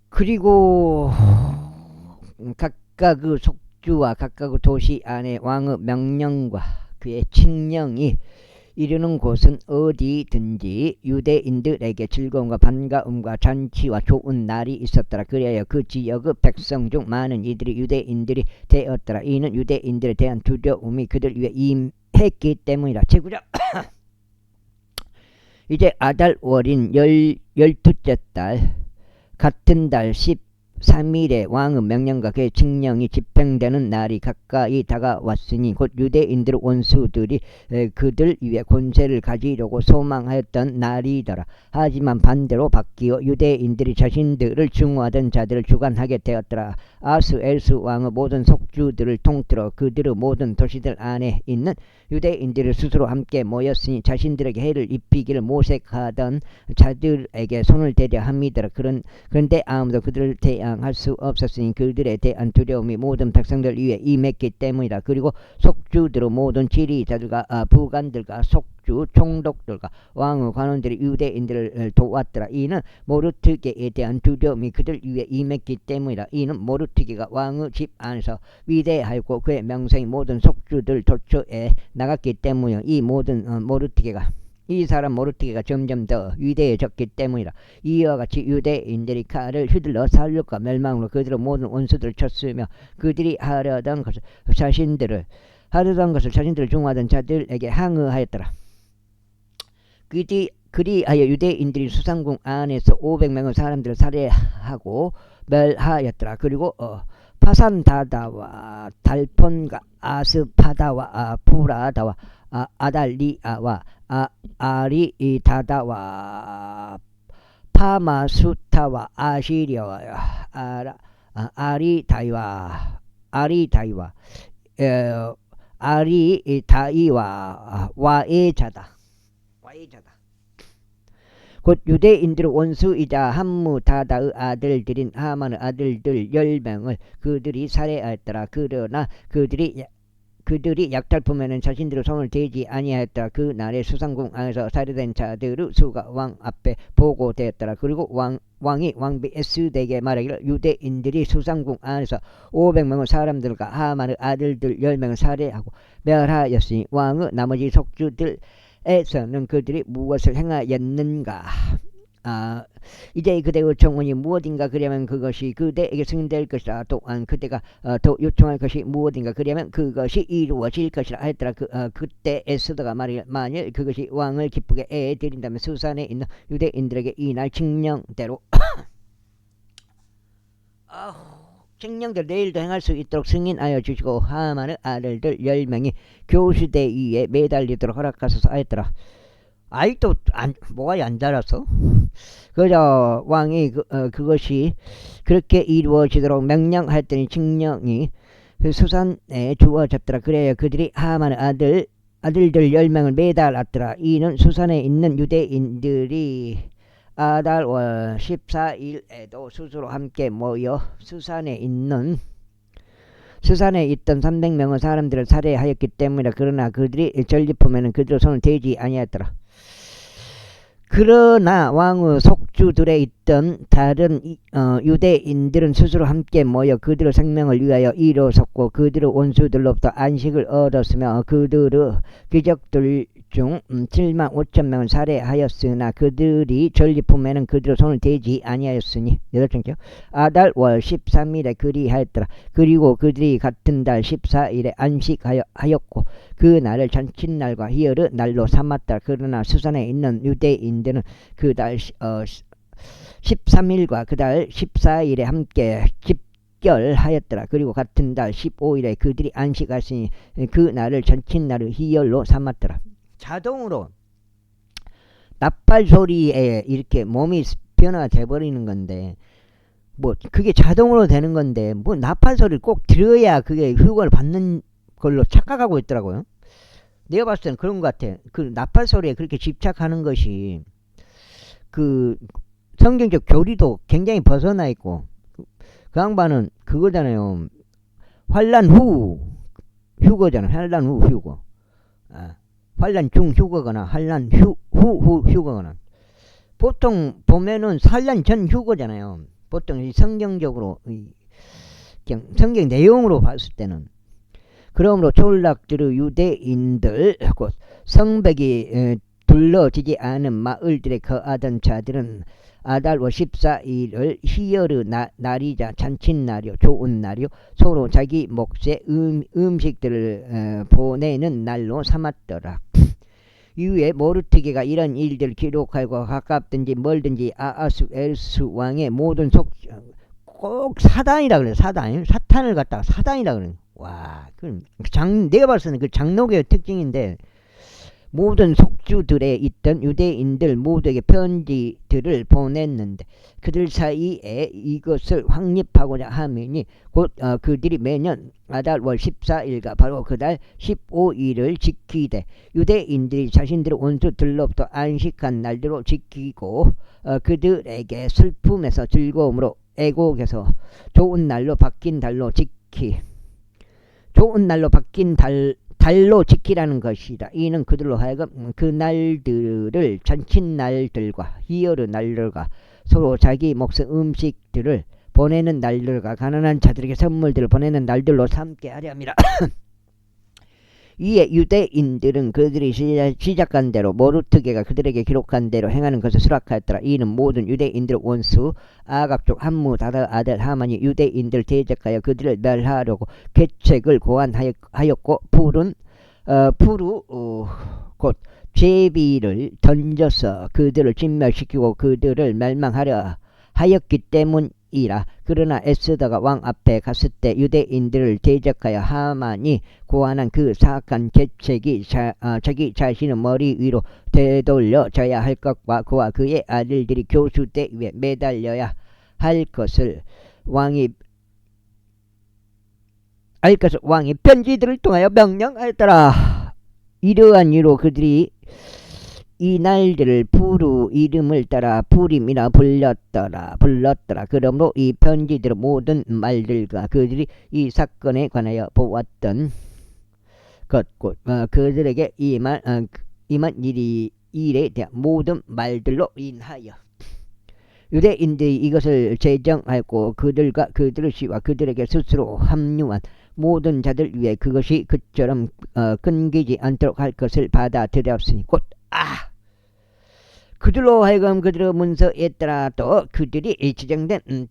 그리고 각각의 속주와 각각의 도시 안에 왕의 명령과 그의 칙령이 이르는 곳은 어디든지 유대인들에게 즐거움과 반가움과 잔치와 좋은 날이 있었더라. 그래야 그 지역의 백성 중 많은 이들이 유대인들이 되었더라. 이는 유대인들에 대한 두려움이 그들 위에 임했기 때문이라. 제구자 이제 아달월인 12째 달 같은 달 13일에 왕의 명령과 그의 칙령이 집행되는 날이 가까이 다가왔으니 곧 유대인들의 원수들이 그들 위에 권세를 가지려고 소망하였던 날이더라. 하지만 반대로 바뀌어 유대인들이 자신들을 증오하던 자들을 주관하게 되었더라. 아하수에르스 왕의 모든 속주들을 통틀어 그들의 모든 도시들 안에 있는 유대인들이 스스로 함께 모였으니 자신들에게 해를 입히기를 모색하던 자들에게 손을 대려 함이더라. 그런데 아무도 그들을 대항할 수 없었으니 그들에 대한 두려움이 모든 백성들 위에 임했기 때문이다. 그리고 속주들의 모든 지리자들과 부관들과 속주 총독들과 왕의 관원들이 유대인들을 도왔더라. 이는 모르드게에 대한 두려움이 그들 위에 임했기 때문이다. 이는 모르드게가 왕의 집 안에서 위대하였고 그의 명성이 모든 속주들 도처에 나갔기 때문이요. 이 사람 모르드게가 점점 더 위대해졌기 때문이라. 이와 같이 유대인들이 칼을 휘둘러 살육과 멸망으로 그들의 모든 원수들을 쳤으며 그들이 하려던 것을 자신들을 중하던 자들에게 항의하였더라. 그리하여 유대인들이 수상궁 안에서 500명의 사람들을 살해하고 멸하였더라. 그리고 파산다다와 달폰과 아스파다와 푸라다와 아달리아와 아리다다와 파마수타와 아시리아와 아리다이와 와에자다. 곧 유대인들의 원수이자 함무다다의 아들들인 하만의 아들들 10명을 그들이 살해하였더라. 그러나 그들이 약탈품에는 자신들의 손을 대지 아니하였더라. 그 날에 수상궁 안에서 살해된 자들의 수가 왕 앞에 보고되었더라. 그리고 왕이 왕비 에스덱에게 말하기를 유대인들이 수상궁 안에서 500명의 사람들과 하만의 아들들 10명을 살해하고 멸하였으니 왕의 나머지 속주들에서는 그들이 무엇을 행하였는가. 이제 그대의 청원이 무엇인가 그러면 그것이 그대에게 승인될 것이라. 또한 그대가 더 요청할 것이 무엇인가 그러면 그것이 이루어질 것이라 하였더라. 그때 에스더가 만일 그것이 왕을 기쁘게 해드린다면 수산에 있는 유대인들에게 이날 칙령대로 칙령대로 내일도 행할 수 있도록 승인하여 주시고 하만의 아들들 10명이 교수대 위에 매달리도록 허락하소서 하였더라. 아직도 뭐가 안 자라서 그저 왕이 그것이 그렇게 이루어지도록 명령하였더니 칙령이 수산에 주어졌더라. 그래야 그들이 하만의 아들들 10명을 매달았더라. 이는 수산에 있는 유대인들이 아달월 14일에도 스스로 함께 모여 수산에 있는 수산에 있던 300명의 사람들을 살해하였기 때문이라. 그러나 그들이 전리품에는 그들의 손을 대지 아니하였더라. 그러나 왕의 속주들에 있던 다른 유대인들은 스스로 함께 모여 그들의 생명을 위하여 일어섰고 그들의 원수들로부터 안식을 얻었으며 그들의 귀족들 중 7만 5천 명을 살해하였으나 그들이 전리품에는 그들의 손을 대지 아니하였으니. 8번째, 아달월 13일에 그리하였더라. 그리고 그들이 같은 달 14일에 안식하였고 그 날을 잔칫날과 희열의 날로 삼았다. 그러나 수산에 있는 유대인들은 그 달 13일과 그 달 14일에 함께 집결하였더라. 그리고 같은 달 15일에 그들이 안식하였으니 그 날을 잔칫날의 희열로 삼았더라. 자동으로 나팔 소리에 이렇게 몸이 변화가 돼버리는 건데, 뭐 그게 자동으로 되는 건데, 뭐 나팔 소리를 꼭 들어야 그게 효과를 받는 걸로 착각하고 있더라고요. 내가 봤을 때는 그런 것 같아. 그 나팔 소리에 그렇게 집착하는 것이 그 성경적 교리도 굉장히 벗어나 있고, 그 양반은 그거잖아요. 환란 후 휴거잖아. 환란 후 휴거. 환란 중 휴거거나 환란 후 휴거거나. 보통 보면은 환란 전 휴거잖아요. 보통 성경적으로 그냥 성경 내용으로 봤을 때는. 그러므로 졸락들의 유대인들 곧 성벽이 둘러지지 않은 마을들에 거하던 자들은 아달월 14일을 희열의 날이자 잔칫날이요 좋은 날이요 서로 자기 몫의 음식들을 보내는 날로 삼았더라. 이후에 모르드게가 이런 일들을 기록하고 가깝든지 멀든지 아하수에르스 왕의 모든 꼭 사단이라 그래요. 사탄을 갖다가 사단이라 그래요. 와, 내가 봤을 때는 그 장로교의 특징인데, 모든 속주들에 있던 유대인들 모두에게 편지들을 보냈는데 그들 사이에 이것을 확립하고자 하매니 곧 그들이 매년 아달월 14일과 바로 그달 15일을 지키되 유대인들이 자신들의 원수들로부터 안식한 날들로 지키고 그들에게 슬픔에서 즐거움으로 애곡에서 좋은 날로 바뀐 달로 달로 지키라는 것이다. 이는 그들로 하여금 그 날들을 잔칫날들과 희열의 날들과 서로 자기 몫의 음식들을 보내는 날들과 가난한 자들에게 선물들을 보내는 날들로 삼게 하려 함이라. 이에 유대인들은 그들이 시작한 대로 모르드게가 그들에게 기록한 대로 행하는 것을 수락하였더라. 이는 모든 유대인들의 원수 아갑족 함무 다다 아들 하만이 유대인들 대적하여 그들을 멸하려고 계책을 고안하였고 푸루 곧 제비를 던져서 그들을 진멸시키고 그들을 멸망하려 하였기 때문이라. 그러나 에스더가 왕 앞에 갔을 때 유대인들을 대적하여 하만이 고안한 그 사악한 계책이 자기 자신의 머리 위로 되돌려져야 할 것과 그와 그의 아들들이 교수대 위에 매달려야 할 것을 왕이 편지들을 통하여 명령하였더라. 이러한 이유로 그들이 이 날들을 푸루 이름을 따라 푸림이라 불렀더라. 그러므로 이 편지들의 모든 말들과 그들이 이 사건에 관하여 보았던 것, 곧 그들에게 임한 일에 대한 모든 말들로 인하여 유대인들이 이것을 제정하였고 그들과 그들의 시와 그들에게 스스로 합류한 모든 자들 위해 그것이 그처럼 끊기지 않도록 할 것을 받아들였으니 곧 그들로 하여금 그들의 문서에 따라 또 그들이 지정된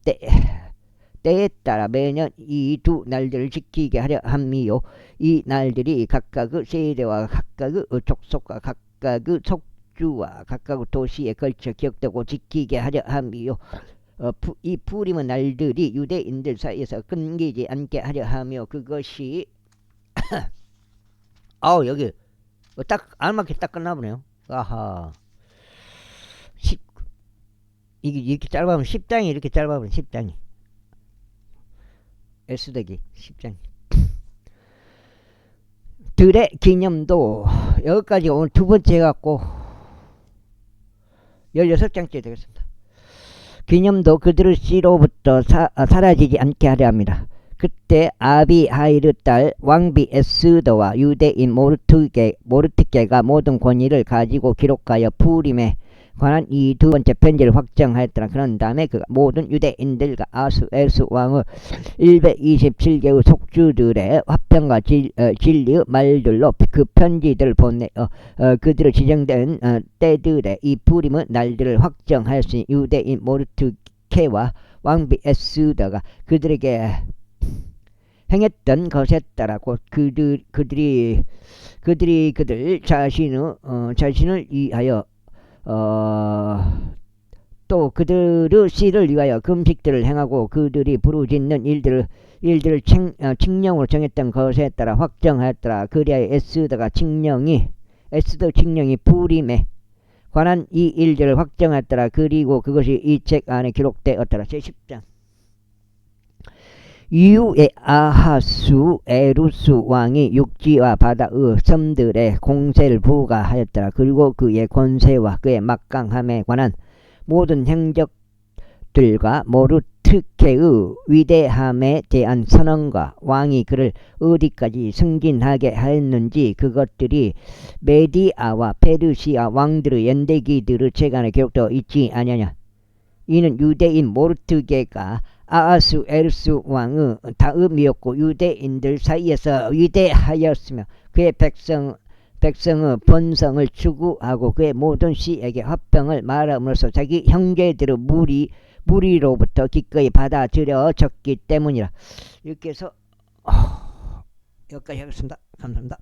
때에 따라 매년 이 두 날들을 지키게 하려 함이요. 이 날들이 각각의 세대와 각각의 족속과 각각의 속주와 각각의 도시에 걸쳐 기억되고 지키게 하려 함이요. 이 푸림의 날들이 유대인들 사이에서 끊기지 않게 하려 하며 그것이 여기 딱 알맞게 딱 끝나보네요. 아하. 이게 이렇게 짧아보면 10장이 이렇게 짧아보면 10장이 S대기 10장이 들의 기념도 여기까지 오늘 두 번째 해갖고 16장째 되겠습니다. 기념도 그들의 씨로부터 사라지지 않게 하려 합니다. 그때 아비하일의 딸 왕비 에스더와 유대인 모르트게가 모든 권위를 가지고 기록하여 푸림에 관한 이 두 번째 편지를 확정하였더라. 그런 다음에 그 모든 유대인들과 아수에르스 왕의 127개의 속주들의 화평과 진리의 말들로 그 편지들을 보내 그들의 지정된 때들의 이 푸림의 날들을 확정하였으니 유대인 모르트케와 왕비 에스더가 그들에게 행했던 것에 따라 곧 그들 자신을 위하여 또 그들의 씨를 위하여 금식들을 행하고 그들이 부르짖는 일들을 칙령으로 정했던 것에 따라 확정하였더라. 그리하여 에스더 칙령이 푸림에 관한 이 일들을 확정하였더라. 그리고 그것이 이 책 안에 기록되었더라. 제10장. 이후에 아하수 에루스 왕이 육지와 바다의 섬들의 공세를 부과하였더라. 그리고 그의 권세와 그의 막강함에 관한 모든 행적들과 모르트케의 위대함에 대한 선언과 왕이 그를 어디까지 승진하게 하였는지 그것들이 메디아와 페르시아 왕들의 연대기들의 책 안에 기록되어 있지 아니하냐. 이는 유대인 모르트게가 아하수에르스 왕의 다음이었고 유대인들 사이에서 위대하였으며 그의 백성의 번성을 추구하고 그의 모든 시에게 화평을 말함으로써 자기 형제들의 무리로부터 기꺼이 받아들여졌기 때문이라. 이렇게 해서 여기까지 하겠습니다. 감사합니다.